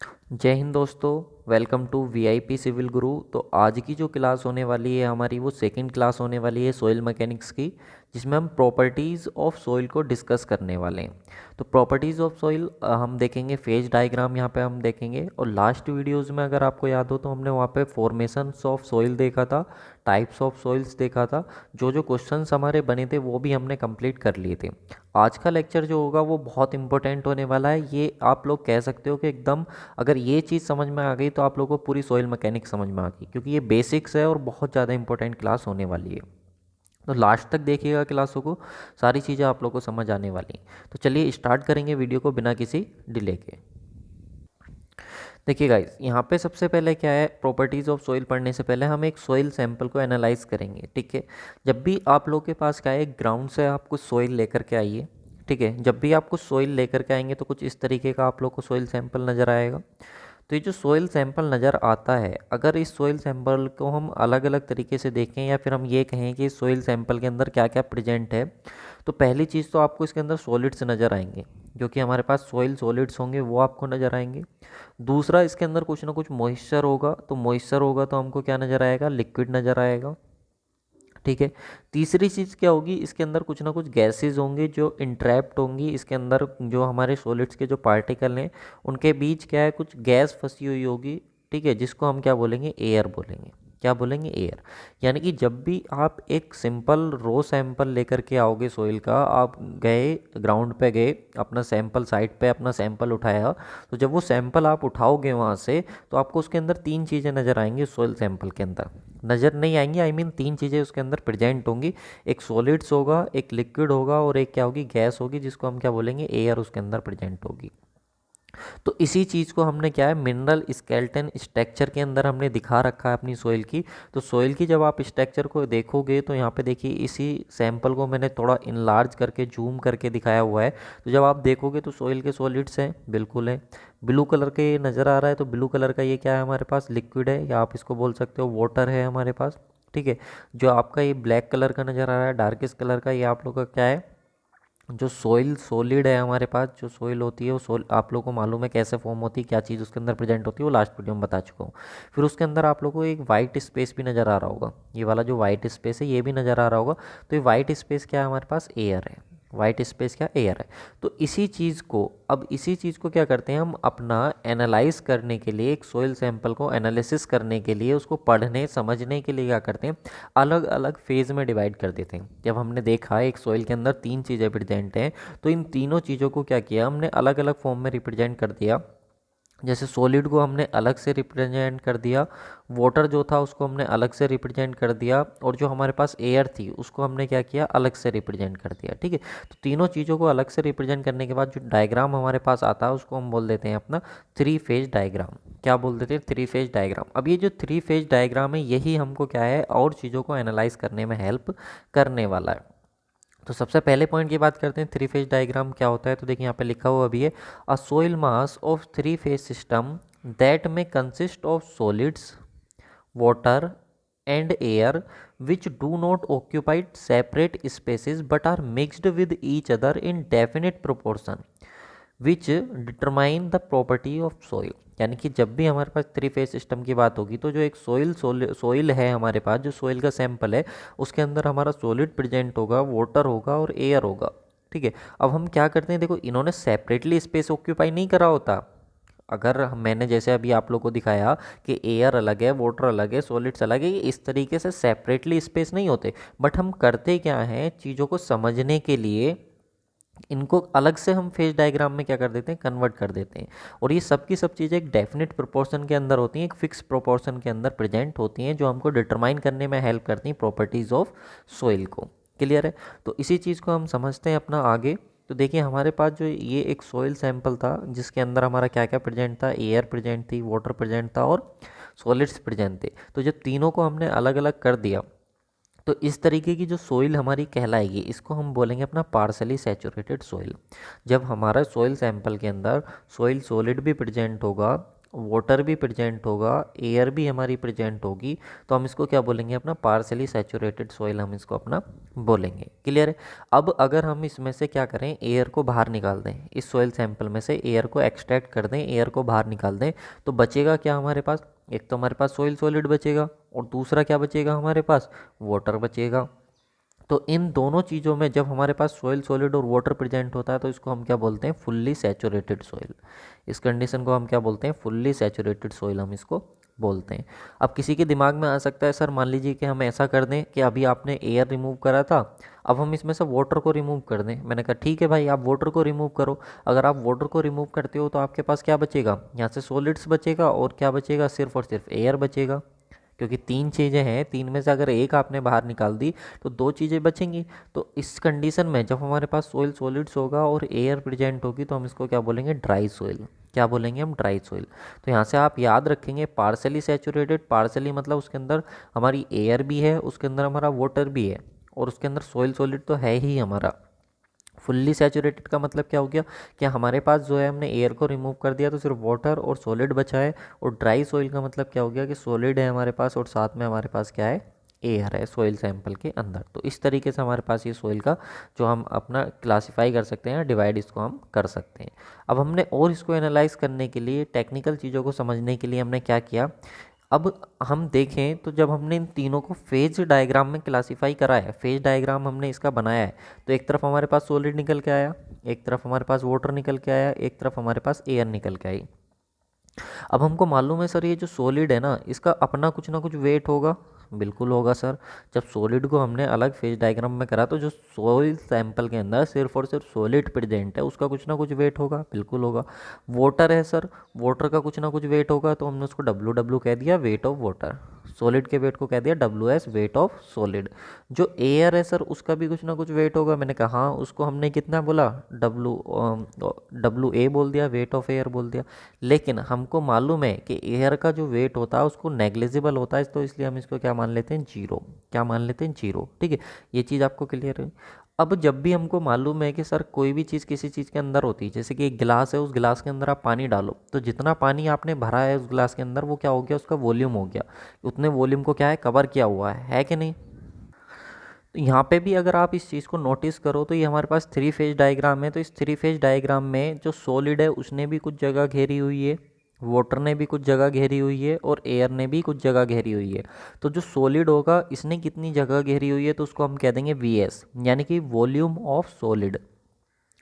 जय हिंद दोस्तों। Welcome to VIP civil गुरु। तो आज की जो क्लास होने वाली है हमारी वो सेकंड क्लास होने वाली है सोइल मैकेनिक्स की, जिसमें हम प्रॉपर्टीज़ ऑफ सोइल को डिस्कस करने वाले हैं। तो प्रॉपर्टीज़ ऑफ सोइल हम देखेंगे, फेज डायग्राम यहाँ पे हम देखेंगे, और लास्ट वीडियोज़ में अगर आपको याद हो तो हमने वहाँ पे फॉर्मेशंस ऑफ सोइल देखा था, टाइप्स ऑफ सोइल्स देखा था। जो जो क्वेश्चंस हमारे बने थे वो भी हमने कंप्लीट कर लिए थे। आज का लेक्चर जो होगा वो बहुत इंपॉर्टेंट होने वाला है। ये आप लोग कह सकते हो कि एकदम, अगर ये चीज़ समझ में आ गई तो आप लोगों को पूरी सोइल मैकेनिक्स समझ में आ गई, क्योंकि ये बेसिक्स है और बहुत ज़्यादा इंपॉर्टेंट क्लास होने वाली है। तो लास्ट तक देखिएगा क्लासों को, सारी चीज़ें आप लोगों को समझ आने वाली हैं। तो चलिए स्टार्ट करेंगे वीडियो को बिना किसी डिले के। देखिए गाइस, यहाँ पे सबसे पहले क्या है, प्रॉपर्टीज़ ऑफ सोइल पढ़ने से पहले हम एक सोइल सैंपल को एनालाइज करेंगे। ठीक है, जब भी आप लोग के पास क्या है, ग्राउंड से आप कुछ सोइल लेकर के आइए। ठीक है, जब भी आप कुछ सोइल लेकर के आएंगे तो कुछ इस तरीके का आप लोग को सोइल सैंपल नज़र आएगा। तो ये जो सोइल सैंपल नज़र आता है, अगर इस सोइल सैंपल को हम अलग अलग तरीके से देखें या फिर हम ये कहें कि इस सोइल सैंपल के अंदर क्या क्या प्रेजेंट है, तो पहली चीज़ तो आपको इसके अंदर सॉलिड्स नज़र आएंगे, जो कि हमारे पास सोइल सॉलिड्स होंगे वो आपको नज़र आएंगे। दूसरा, इसके अंदर कुछ ना कुछ मॉइस्चर होगा, तो मॉइस्चर होगा तो हमको क्या नज़र आएगा, लिक्विड नज़र आएगा। ठीक है, तीसरी चीज़ क्या होगी, इसके अंदर कुछ ना कुछ गैसेज होंगे जो इंट्रैप्ट होंगी इसके अंदर, जो हमारे सॉलिड्स के जो पार्टिकल हैं उनके बीच क्या है, कुछ गैस फंसी हुई होगी। ठीक है, जिसको हम क्या बोलेंगे, एयर बोलेंगे। क्या बोलेंगे, एयर। यानी कि जब भी आप एक सिंपल रो सैंपल लेकर के आओगे सोइल का, आप गए ग्राउंड पे, गए अपना सैंपल साइट पे अपना सैंपल उठाया, तो जब वो सैंपल आप उठाओगे वहाँ से, तो आपको उसके अंदर तीन चीज़ें नज़र आएंगी। सोइल सैंपल के अंदर नज़र नहीं आएंगी, आई मीन तीन चीज़ें उसके अंदर प्रेजेंट होंगी। एक सॉलिड्स होगा, एक लिक्विड होगा, और एक क्या होगी, गैस होगी, जिसको हम क्या बोलेंगे, एयर उसके अंदर प्रेजेंट होगी। तो इसी चीज़ को हमने क्या है, मिनरल स्केलेटन स्ट्रक्चर के अंदर हमने दिखा रखा है अपनी सोइल की। तो सोइल की जब आप स्ट्रक्चर को देखोगे तो यहाँ पे देखिए, इसी सैंपल को मैंने थोड़ा इनलार्ज करके जूम करके दिखाया हुआ है। तो जब आप देखोगे तो सोइल के सॉलिड्स हैं, बिल्कुल है। ब्लू कलर के नज़र आ रहा है, तो ब्लू कलर का ये क्या है, हमारे पास लिक्विड है, या आप इसको बोल सकते हो वाटर है हमारे पास। ठीक है, जो आपका ये ब्लैक कलर का नज़र आ रहा है, डार्केस्ट कलर का, ये आप लोग का क्या है, जो सोइल सॉलिड है हमारे पास। जो सोइल होती है वो सोल आप लोगों को मालूम है कैसे फॉर्म होती है, क्या चीज़ उसके अंदर प्रेजेंट होती है, वो लास्ट वीडियो में बता चुका हूँ। फिर उसके अंदर आप लोगों को एक वाइट स्पेस भी नज़र आ रहा होगा, ये वाला जो वाइट स्पेस है ये भी नज़र आ रहा होगा। तो ये वाइट स्पेस क्या है, हमारे पास एयर है। वाइट स्पेस क्या, एयर है। तो इसी चीज़ को, अब इसी चीज़ को क्या करते हैं हम, अपना एनालाइज करने के लिए, एक सोइल सैंपल को एनालिसिस करने के लिए, उसको पढ़ने समझने के लिए क्या करते हैं, अलग अलग फेज़ में डिवाइड कर देते हैं। जब हमने देखा एक सोइल के अंदर तीन चीज़ें प्रेजेंट हैं, तो इन तीनों चीज़ों को क्या किया हमने, अलग अलग फॉर्म में रिप्रेजेंट कर दिया। जैसे सॉलिड को हमने अलग से रिप्रेजेंट कर दिया, वाटर जो था उसको हमने अलग से रिप्रेजेंट कर दिया, और जो हमारे पास एयर थी उसको हमने क्या किया, अलग से रिप्रेजेंट कर दिया। ठीक है, तो तीनों चीज़ों को अलग से रिप्रेजेंट करने के बाद जो डायग्राम हमारे पास आता है उसको हम बोल देते हैं अपना थ्री फेज डायग्राम। क्या बोल देते हैं, थ्री फेज डायग्राम। अब ये जो थ्री फेज डायग्राम है, यही हमको क्या है, और चीज़ों को एनालाइज करने में हेल्प करने वाला है। तो सबसे पहले पॉइंट की बात करते हैं, थ्री फेज डायग्राम क्या होता है। तो देखिए यहाँ पे लिखा हुआ भी है, a soil mass of three phase system that में consist of solids, water and air which do not occupy separate spaces but are mixed with each other in definite proportion which determine the property of soil। यानी कि जब भी हमारे पास three phase system की बात होगी, तो जो एक सोइल है हमारे पास, जो सोइल का सैंपल है, उसके अंदर हमारा सॉलिड प्रेजेंट होगा, वाटर होगा और एयर होगा। ठीक है, अब हम क्या करते हैं, देखो इन्होंने सेपरेटली स्पेस ऑक्यूपाई नहीं करा होता। अगर मैंने जैसे अभी आप लोग को दिखाया कि एयर अलग है, वाटर अलग है, सॉलिड्स अलग है, ये इस तरीके से सेपरेटली स्पेस नहीं होते। बट हम करते क्या हैं, चीज़ों को समझने के लिए इनको अलग से हम फेज डायग्राम में क्या कर देते हैं, कन्वर्ट कर देते हैं। और ये सब की सब चीज़ें एक डेफिनेट प्रोपोर्शन के अंदर होती हैं, एक फिक्स प्रोपोर्शन के अंदर प्रेजेंट होती हैं, जो हमको डिटरमाइन करने में हेल्प करती हैं प्रॉपर्टीज़ ऑफ सोइल को। क्लियर है, तो इसी चीज़ को हम समझते हैं अपना आगे। तो देखिए हमारे पास जो ये एक सोइल सैंपल था, जिसके अंदर हमारा क्या क्या प्रेजेंट था, एयर प्रेजेंट थी, वाटर प्रेजेंट था और सॉलिड्स प्रेजेंट थे। तो जब तीनों को हमने अलग अलग कर दिया, तो इस तरीके की जो सोइल हमारी कहलाएगी, इसको हम बोलेंगे अपना पार्सली सैचुरेटेड सोइल। जब हमारा सोइल सैंपल के अंदर सोइल सॉलिड भी प्रेजेंट होगा, वाटर भी प्रेजेंट होगा, एयर भी हमारी प्रेजेंट होगी, तो हम इसको क्या बोलेंगे अपना पार्सली सैचुरेटेड सॉइल हम इसको अपना बोलेंगे। क्लियर है। अब अगर हम इसमें से क्या करें, एयर को बाहर निकाल दें, इस सॉइल सैंपल में से एयर को एक्सट्रैक्ट कर दें, एयर को बाहर निकाल दें, तो बचेगा क्या हमारे पास, एक तो हमारे पास सॉइल सॉलिड बचेगा और दूसरा क्या बचेगा हमारे पास, वाटर बचेगा। तो इन दोनों चीज़ों में जब हमारे पास सॉइल सॉलिड और वाटर प्रेजेंट होता है तो इसको हम क्या बोलते हैं, फुल्ली सैचुरेटेड सॉइल। इस कंडीशन को हम क्या बोलते हैं, फुल्ली सैचुरेटेड सॉइल हम इसको बोलते हैं। अब किसी के दिमाग में आ सकता है सर मान लीजिए कि हम ऐसा कर दें कि अभी आपने एयर रिमूव करा था, अब हम इसमें से वाटर को रिमूव कर दें। मैंने कहा ठीक है भाई, आप वाटर को रिमूव करो। अगर आप वाटर को रिमूव करते हो तो आपके पास क्या बचेगा, यहाँ से सॉलिड्स बचेगा और क्या बचेगा, सिर्फ और सिर्फ एयर बचेगा। क्योंकि तीन चीज़ें हैं, तीन में से अगर एक आपने बाहर निकाल दी तो दो चीज़ें बचेंगी। तो इस कंडीशन में जब हमारे पास सोइल सॉलिड्स होगा और एयर प्रेजेंट होगी तो हम इसको क्या बोलेंगे, ड्राई सोइल। क्या बोलेंगे हम, ड्राई सोइल। तो यहाँ से आप याद रखेंगे पार्सली सैचुरेटेड, पार्सली मतलब उसके अंदर हमारी एयर भी है, उसके अंदर हमारा वाटर भी है और उसके अंदर सोइल सॉलिड तो है ही हमारा। फुल्ली सैचुरेटेड का मतलब क्या हो गया कि हमारे पास जो है हमने एयर को रिमूव कर दिया तो सिर्फ वाटर और सॉलिड बचा है। और ड्राई सोइल का मतलब क्या हो गया कि सॉलिड है हमारे पास और साथ में हमारे पास क्या है, एयर है सोइल सैंपल के अंदर। तो इस तरीके से हमारे पास ये सोइल का जो हम अपना क्लासीफाई कर सकते हैं, डिवाइड इसको हम कर सकते हैं। अब हमने और इसको एनालाइज करने के लिए, टेक्निकल चीज़ों को समझने के लिए हमने क्या किया, अब हम देखें तो जब हमने इन तीनों को फेज डायग्राम में क्लासीफाई करा है, फेज डायग्राम हमने इसका बनाया है, तो एक तरफ हमारे पास सॉलिड निकल के आया, एक तरफ हमारे पास वाटर निकल के आया, एक तरफ हमारे पास एयर निकल के आई। अब हमको मालूम है सर ये जो सॉलिड है ना, इसका अपना कुछ ना कुछ वेट होगा। बिल्कुल होगा सर। जब सॉलिड को हमने अलग फेज डायग्राम में करा तो जो सॉइल सैंपल के अंदर सिर्फ और सिर्फ सॉलिड प्रेजेंट है उसका कुछ ना कुछ वेट होगा, बिल्कुल होगा। वाटर है सर, वाटर का कुछ ना कुछ वेट होगा, तो हमने उसको डब्ल्यू डब्ल्यू कह दिया, वेट ऑफ वाटर। सॉलिड के वेट को कह दिया W S, wait of solid. जो एयर है सर उसका भी कुछ ना कुछ वेट होगा, मैंने कहा हाँ, उसको हमने कितना बोला, डब्ल्यू ए बोल दिया, वेट ऑफ एयर बोल दिया। लेकिन हमको मालूम है कि एयर का जो वेट होता है उसको नेग्लिजिबल होता है, तो इसलिए हम इसको क्या मान लेते हैं, जीरो। क्या मान लेते हैं, जीरो। ठीक है, ये चीज़ आपको क्लियर है। अब जब भी हमको मालूम है कि सर कोई भी चीज़ किसी चीज़ के अंदर होती है, जैसे कि एक गिलास है, उस गिलास के अंदर आप पानी डालो तो जितना पानी आपने भरा है उस गिलास के अंदर वो क्या हो गया, उसका वॉल्यूम हो गया। उतने वॉल्यूम को क्या है, कवर किया हुआ है कि नहीं। तो यहाँ पे भी अगर आप इस चीज़ को नोटिस करो तो ये हमारे पास थ्री फेज डायग्राम है। तो इस थ्री फेज डायग्राम में जो सॉलिड है उसने भी कुछ जगह घेरी हुई है, वाटर ने भी कुछ जगह घेरी हुई है और एयर ने भी कुछ जगह घेरी हुई है। तो जो सॉलिड होगा इसने कितनी जगह घेरी हुई है तो उसको हम कह देंगे वी एस, यानी कि वॉल्यूम ऑफ सॉलिड।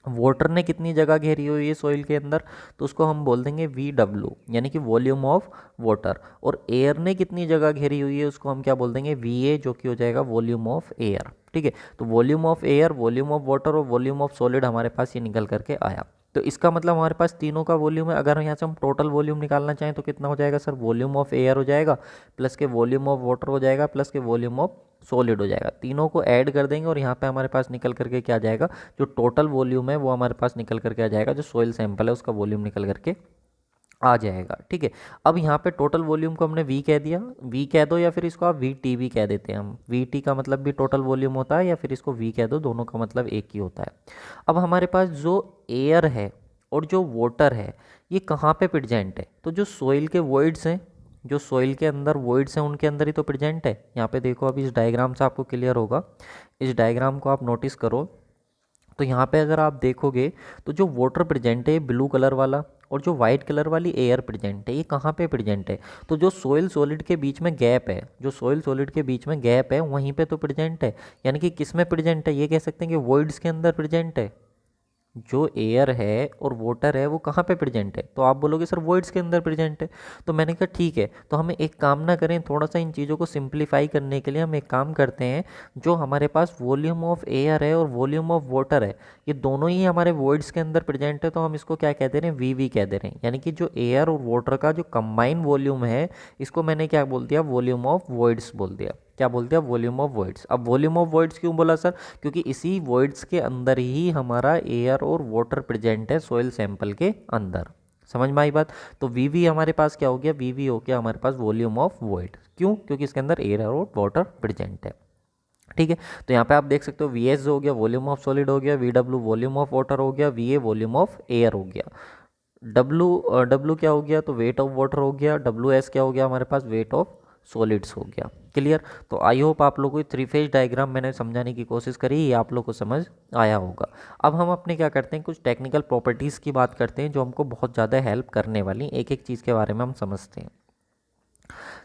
वाटर ने कितनी जगह घेरी हुई है सॉइल के अंदर तो उसको हम बोल देंगे वी डब्ल्यू, यानी कि वॉल्यूम ऑफ वाटर। और एयर ने कितनी जगह घेरी हुई है उसको हम क्या बोल देंगे, वी ए, जो कि हो जाएगा वॉल्यूम ऑफ एयर। ठीक है, तो volume of air, volume of water और वॉल्यूम ऑफ सॉलिड हमारे पास ये निकल करके आया। तो इसका मतलब हमारे पास तीनों का वॉल्यूम है। अगर यहाँ से हम टोटल वॉल्यूम निकालना चाहें तो कितना हो जाएगा सर, वॉल्यूम ऑफ एयर हो जाएगा प्लस के वॉल्यूम ऑफ वाटर हो जाएगा प्लस के वॉल्यूम ऑफ सॉलिड हो जाएगा। तीनों को ऐड कर देंगे और यहाँ पे हमारे पास निकल करके क्या आ जाएगा, जो टोटल वॉल्यूम है वो हमारे पास निकल करके आ जाएगा, जो सोइल सैंपल है उसका वॉल्यूम निकल करके आ जाएगा। ठीक है, अब यहाँ पे टोटल वॉल्यूम को हमने वी कह दिया, वी कह दो या फिर इसको आप वी टी भी कह देते हैं हम। वी टी का मतलब भी टोटल वॉल्यूम होता है या फिर इसको वी कह दो, दोनों का मतलब एक ही होता है। अब हमारे पास जो एयर है और जो वाटर है ये कहाँ पे प्रेजेंट है, तो जो सोइल के वॉइड्स हैं, जो सोइल के अंदर वॉइड्स हैं उनके अंदर ही तो प्रेजेंट है। यहाँ पे देखो, अभी इस डायग्राम से आपको क्लियर होगा, इस डायग्राम को आप नोटिस करो तो यहाँ पे अगर आप देखोगे तो जो वाटर प्रेजेंट है ब्लू कलर वाला और जो वाइट कलर वाली एयर प्रेजेंट है ये कहाँ पे प्रेजेंट है, तो जो सोइल सॉलिड के बीच में गैप है, जो सोइल सॉलिड के बीच में गैप है वहीं पे तो प्रेजेंट है। यानी कि किस में प्रेजेंट है, ये कह सकते हैं कि वॉइड्स के अंदर प्रेजेंट है। जो एयर है और वाटर है वो कहाँ पे प्रेजेंट है, तो आप बोलोगे सर वॉइड्स के अंदर प्रेजेंट है। तो मैंने कहा ठीक है, तो हमें एक काम ना करें, थोड़ा सा इन चीज़ों को सिंप्लीफाई करने के लिए हम एक काम करते हैं, जो हमारे पास वॉल्यूम ऑफ एयर है और वॉल्यूम ऑफ वाटर है ये दोनों ही हमारे वॉइड्स के अंदर प्रेजेंट है, तो हम इसको क्या कह दे रहे हैं, वी वी कह दे रहे हैं। यानी कि जो एयर और वाटर का जो कंबाइन वॉल्यूम है इसको मैंने क्या बोल दिया, वॉल्यूम ऑफ वॉइड्स बोल दिया। क्या बोल दिया, वॉल्यूम ऑफ वॉइड्स। अब वॉल्यूम ऑफ वॉइड्स क्यों बोला सर, क्योंकि इसी वॉइड्स के अंदर ही हमारा एयर और वाटर प्रेजेंट है सोइल सैंपल के अंदर। समझ में आई बात। तो वी वी हमारे पास क्या हो गया, वी वी हो गया हमारे पास वॉल्यूम ऑफ वॉइड। क्यों, क्योंकि इसके अंदर एयर और वाटर प्रेजेंट है। ठीक है, तो यहाँ पे आप देख सकते हो वी एस हो गया वॉल्यूम ऑफ सॉलिड हो गया, V W volume of water हो गया, V A volume of air हो गया। डब्लू क्या हो गया, तो वेट ऑफ वाटर हो गया, डब्लू एस क्या हो गया हमारे पास, वेट ऑफ सॉलिड्स हो गया। क्लियर। तो आई होप आप लोगों को थ्री फेज डायग्राम मैंने समझाने की कोशिश करी, ये आप लोग को समझ आया होगा। अब हम अपने क्या करते हैं, कुछ टेक्निकल प्रॉपर्टीज़ की बात करते हैं जो हमको बहुत ज़्यादा हेल्प करने वाली, एक एक चीज़ के बारे में हम समझते हैं।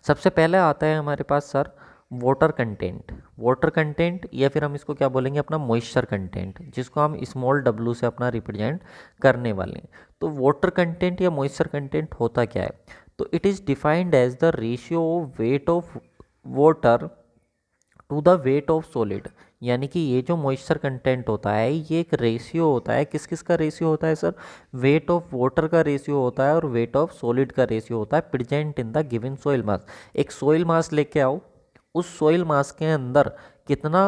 सबसे पहले आता है हमारे पास sir water content. Water content या फिर हम इसको क्या बोलेंगे, अपना मॉइस्चर कंटेंट, जिसको हम स्मॉल डब्लू से अपना रिप्रेजेंट करने वाले हैं। तो वाटर कंटेंट या मॉइस्चर कंटेंट होता क्या है, तो it is defined as the ratio of weight of water to the weight of solid. यानी कि ये जो मॉइस्चर कंटेंट होता है ये एक रेशियो होता है, किस किस का रेशियो होता है सर, वेट ऑफ वाटर का रेशियो होता है और वेट ऑफ सॉलिड का रेशियो होता है present in the given soil mass. एक सोइल मास लेके आओ, उस सोइल मास के अंदर कितना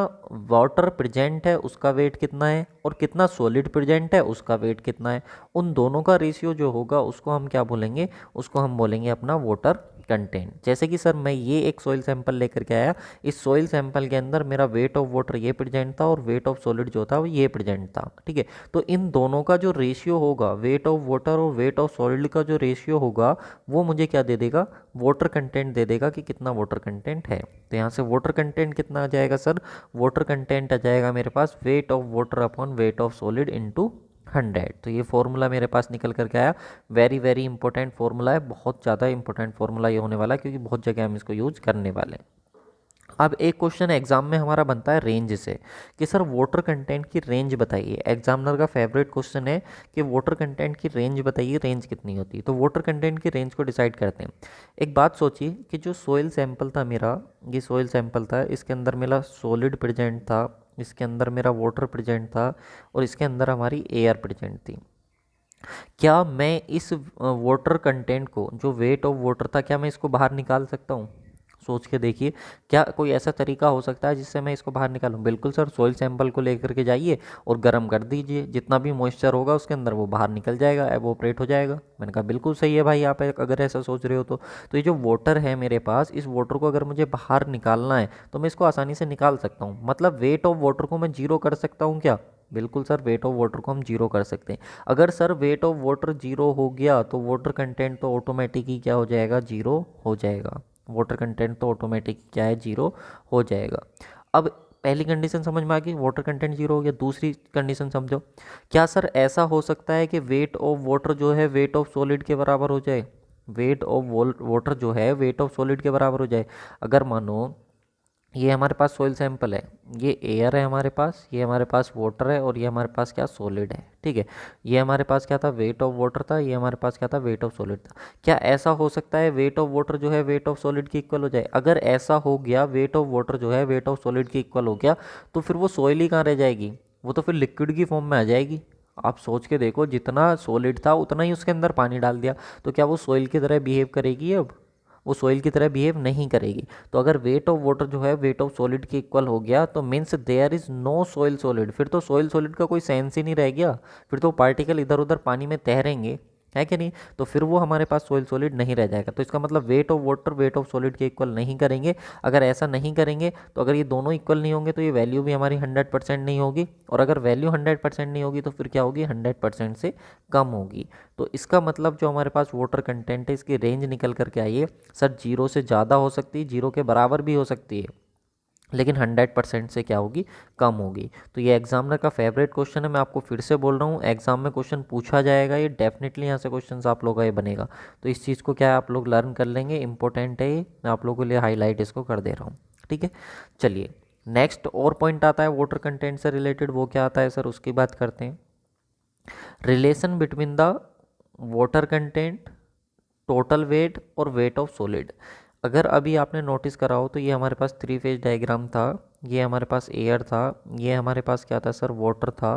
वाटर प्रेजेंट है उसका वेट कितना है, और कितना सॉलिड प्रेजेंट है उसका वेट कितना है, उन दोनों का रेशियो जो होगा उसको हम क्या बोलेंगे, उसको हम बोलेंगे अपना वाटर कंटेंट। जैसे कि सर मैं ये एक सॉइल सैंपल लेकर के आया, इस सॉइल सैंपल के अंदर मेरा वेट ऑफ वाटर ये प्रेजेंट था और वेट ऑफ सॉलिड जो था वो ये प्रेजेंट था, ठीक है। तो इन दोनों का जो रेशियो होगा, वेट ऑफ वाटर और वेट ऑफ सॉलिड का जो रेशियो होगा, वो मुझे क्या दे देगा, वाटर कंटेंट दे देगा कि कितना वाटर कंटेंट है। तो यहाँ से वाटर कंटेंट कितना आ जाएगा सर, वाटर कंटेंट आ जाएगा मेरे पास weight of water upon weight of solid into 100। तो ये फॉर्मूला मेरे पास निकल करके आया। वेरी वेरी इंपॉर्टेंट फॉर्मूला है, बहुत ज़्यादा इंपॉर्टेंट फॉर्मूला ये होने वाला है, क्योंकि बहुत जगह हम इसको यूज करने वाले हैं। अब एक क्वेश्चन एग्जाम में हमारा बनता है रेंज से, कि सर वाटर कंटेंट की रेंज बताइए। एग्जामिनर का फेवरेट क्वेश्चन है कि वाटर कंटेंट की रेंज बताइए, रेंज कितनी होती है। तो वाटर कंटेंट की रेंज को डिसाइड करते हैं। एक बात सोचिए कि जो सोइल सैंपल था मेरा, ये सोइल सैंपल था, इसके अंदर मेरा सॉलिड प्रेजेंट था, इसके अंदर मेरा वाटर प्रेजेंट था, और इसके अंदर हमारी एयर प्रेजेंट थी। क्या मैं इस वाटर कंटेंट को, जो वेट ऑफ वाटर था, क्या मैं इसको बाहर निकाल सकता हूँ? सोच के देखिए, क्या कोई ऐसा तरीका हो सकता है जिससे मैं इसको बाहर निकालूं? बिल्कुल सर, सॉइल सैंपल को लेकर के जाइए और गर्म कर दीजिए, जितना भी मॉइस्चर होगा उसके अंदर वो बाहर निकल जाएगा, एवोपरेट हो जाएगा। मैंने कहा बिल्कुल सही है भाई, आप अगर ऐसा सोच रहे हो तो ये जो वाटर है मेरे पास, इस वाटर को अगर मुझे बाहर निकालना है तो मैं इसको आसानी से निकाल सकता हूँ। मतलब वेट ऑफ वाटर को मैं जीरो कर सकता हूँ क्या? बिल्कुल सर, वेट ऑफ वाटर को हम जीरो कर सकते हैं। अगर sir weight of water zero हो गया तो वाटर कंटेंट तो ऑटोमेटिक ही क्या हो जाएगा, जीरो हो जाएगा। वाटर कंटेंट तो ऑटोमेटिक क्या है, जीरो हो जाएगा। अब पहली कंडीशन समझ में आ गई, वाटर कंटेंट जीरो हो गया। दूसरी कंडीशन समझो, क्या सर ऐसा हो सकता है कि वेट ऑफ वाटर जो है वेट ऑफ सॉलिड के बराबर हो जाए? वेट ऑफ वाटर जो है वेट ऑफ सॉलिड के बराबर हो जाए। अगर मानो ये हमारे पास सॉइल सैंपल है, ये एयर है हमारे पास, ये हमारे पास वाटर है, और ये हमारे पास क्या, सॉलिड है, ठीक है। ये हमारे पास क्या था, वेट ऑफ वाटर था, ये हमारे पास क्या था, वेट ऑफ सॉलिड था। क्या ऐसा हो सकता है वेट ऑफ वाटर जो है वेट ऑफ सॉलिड के इक्वल हो जाए? अगर ऐसा हो गया, वेट ऑफ वाटर जो है वेट ऑफ सॉलिड के इक्वल हो गया, तो फिर वो सॉइल ही कहाँ रह जाएगी, वो तो फिर लिक्विड की फॉर्म में आ जाएगी। आप सोच के देखो, जितना सॉलिड था उतना ही उसके अंदर पानी डाल दिया, तो क्या वो सॉइल की तरह बिहेव करेगी? अब वो सॉइल की तरह बिहेव नहीं करेगी। तो अगर वेट ऑफ वाटर जो है वेट ऑफ सॉलिड के इक्वल हो गया तो means there is no soil solid, फिर तो सॉइल सॉलिड का कोई सेंस ही नहीं रह गया, फिर तो पार्टिकल इधर उधर पानी में तैरेंगे, है कि नहीं? तो फिर वो हमारे पास सॉइल सॉलिड नहीं रह जाएगा। तो इसका मतलब wait of water weight of solid के इक्वल नहीं करेंगे। अगर ऐसा नहीं करेंगे तो अगर ये दोनों इक्वल नहीं होंगे तो ये वैल्यू भी हमारी 100% नहीं होगी, और अगर वैल्यू 100% नहीं होगी तो फिर क्या होगी, 100% से कम होगी। तो इसका मतलब जो हमारे पास वाटर कंटेंट है इसकी रेंज निकल करके आई है सर, जीरो से ज़्यादा हो सकती है, जीरो के बराबर भी हो सकती है, लेकिन 100% से क्या होगी, कम होगी। तो ये एग्जामिनर का फेवरेट क्वेश्चन है, मैं आपको फिर से बोल रहा हूँ, एग्जाम में क्वेश्चन पूछा जाएगा, ये डेफिनेटली यहाँ से क्वेश्चन आप लोगों का ये बनेगा। तो इस चीज़ को क्या है, आप लोग लर्न कर लेंगे, इंपॉर्टेंट है ये, मैं आप लोगों के लिए हाईलाइट इसको कर दे रहा हूँ, ठीक है। चलिए नेक्स्ट और पॉइंट आता है वाटर कंटेंट से रिलेटेड, वो क्या आता है सर, उसकी बात करते हैं। Relation between the water content, total weight और वेट ऑफ सॉलिड। अगर अभी आपने नोटिस करा हो तो ये हमारे पास थ्री फेज डायग्राम था, ये हमारे पास एयर था, ये हमारे पास क्या था सर, वाटर था,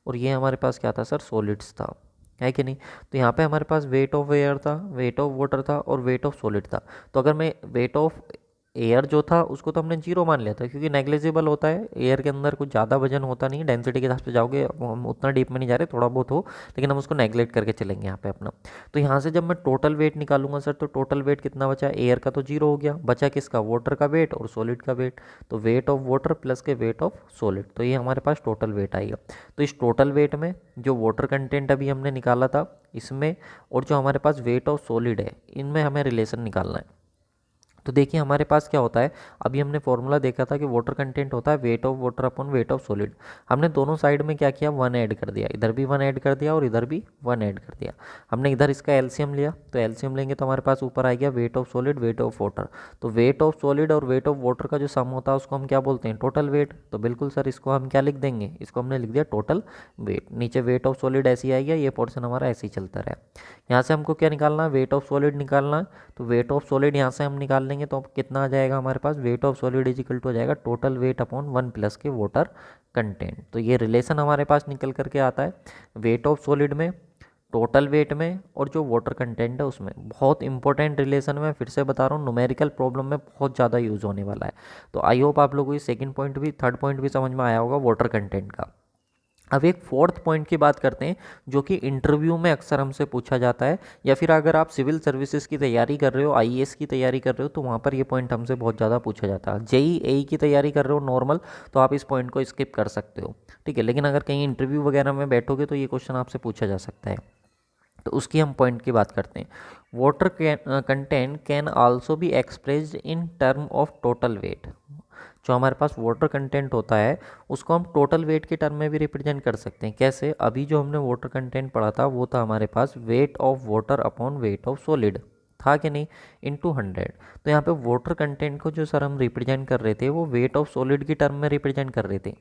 और ये हमारे पास क्या था सर, सॉलिड्स था, है कि नहीं? तो यहाँ पे हमारे पास वेट ऑफ एयर था, वेट ऑफ वाटर था, और वेट ऑफ सॉलिड था। तो अगर मैं वेट ऑफ एयर जो था उसको तो हमने जीरो मान लिया था क्योंकि नेग्लिजिबल होता है, एयर के अंदर कुछ ज़्यादा वजन होता नहीं, डेंसिटी के हिसाब से जाओगे, हम उतना डीप में नहीं जा रहे, थोड़ा बहुत हो, लेकिन हम उसको नेग्लेक्ट करके चलेंगे यहाँ पे अपना। तो यहाँ से जब मैं टोटल वेट निकालूंगा सर, तो टोटल वेट कितना बचा, एयर का तो जीरो हो गया, बचा किसका, वाटर का वेट और सॉलिड का वेट। तो वेट ऑफ वाटर प्लस के वेट ऑफ सॉलिड, तो ये हमारे पास टोटल वेट आएगा। तो इस टोटल वेट में जो वाटर कंटेंट अभी हमने निकाला था इसमें, और जो हमारे पास वेट ऑफ सॉलिड है, इनमें हमें रिलेशन निकालना है। तो देखिए हमारे पास क्या होता है, अभी हमने फॉर्मूला देखा था कि वाटर कंटेंट होता है weight of water upon weight of solid. हमने दोनों साइड में क्या किया, वन ऐड कर दिया, इधर भी वन ऐड कर दिया और इधर भी वन ऐड कर दिया। हमने इधर इसका एलसीएम लिया, तो एलसीएम लेंगे तो हमारे पास ऊपर आ गया wait of solid wait of water. तो वेट ऑफ सॉलिड और वेट ऑफ वाटर का जो सम होता है उसको हम क्या बोलते हैं, टोटल वेट। तो बिल्कुल सर इसको हम क्या लिख देंगे, इसको हमने लिख दिया टोटल वेट। नीचे वेट ऑफ सॉलिड ऐसे ही आ गया, ये पोर्शन हमारा ऐसे ही चलता रहा। यहाँ से हमको क्या निकालना है, वेट ऑफ सॉलिड निकालना है। तो वेट ऑफ सॉलिड यहाँ से हम निकाल लेंगे तो कितना आ जाएगा हमारे पास, weight of solid is equal to हो जाएगा total weight upon one plus के वाटर कंटेंट। तो ये रिलेशन हमारे पास निकल करके आता है वेट ऑफ सॉलिड में, टोटल वेट में और जो वाटर कंटेंट है उसमें। बहुत इंपॉर्टेंट रिलेशन में फिर से बता रहा हूँ, न्यूमेरिकल प्रॉब्लम में बहुत ज़्यादा यूज़ होने वाला है। तो आई होप आप लोगों को ये सेकंड पॉइंट भी थर्ड पॉइंट भी समझ में आया होगा वाटर कंटेंट का। अब एक फोर्थ पॉइंट की बात करते हैं जो कि इंटरव्यू में अक्सर हमसे पूछा जाता है, या फिर अगर आप सिविल सर्विसेज की तैयारी कर रहे हो, आईएएस की तैयारी कर रहे हो, तो वहाँ पर ये पॉइंट हमसे बहुत ज़्यादा पूछा जाता है। जेई एई की तैयारी कर रहे हो नॉर्मल, तो आप इस पॉइंट को स्किप कर सकते हो, ठीक है। लेकिन अगर कहीं इंटरव्यू वगैरह में बैठोगे तो ये क्वेश्चन आपसे पूछा जा सकता है, तो उसकी हम पॉइंट की बात करते हैं। Water content can also be expressed in term of total weight. जो हमारे पास वाटर कंटेंट होता है उसको हम टोटल वेट के टर्म में भी रिप्रेजेंट कर सकते हैं। कैसे, अभी जो हमने वाटर कंटेंट पढ़ा था वो था हमारे पास weight of water upon weight of solid, था कि नहीं, इनटू 100। तो यहाँ पे वाटर कंटेंट को जो सर हम रिप्रेजेंट कर रहे थे वो वेट ऑफ सॉलिड की टर्म में रिप्रेजेंट कर रहे थे।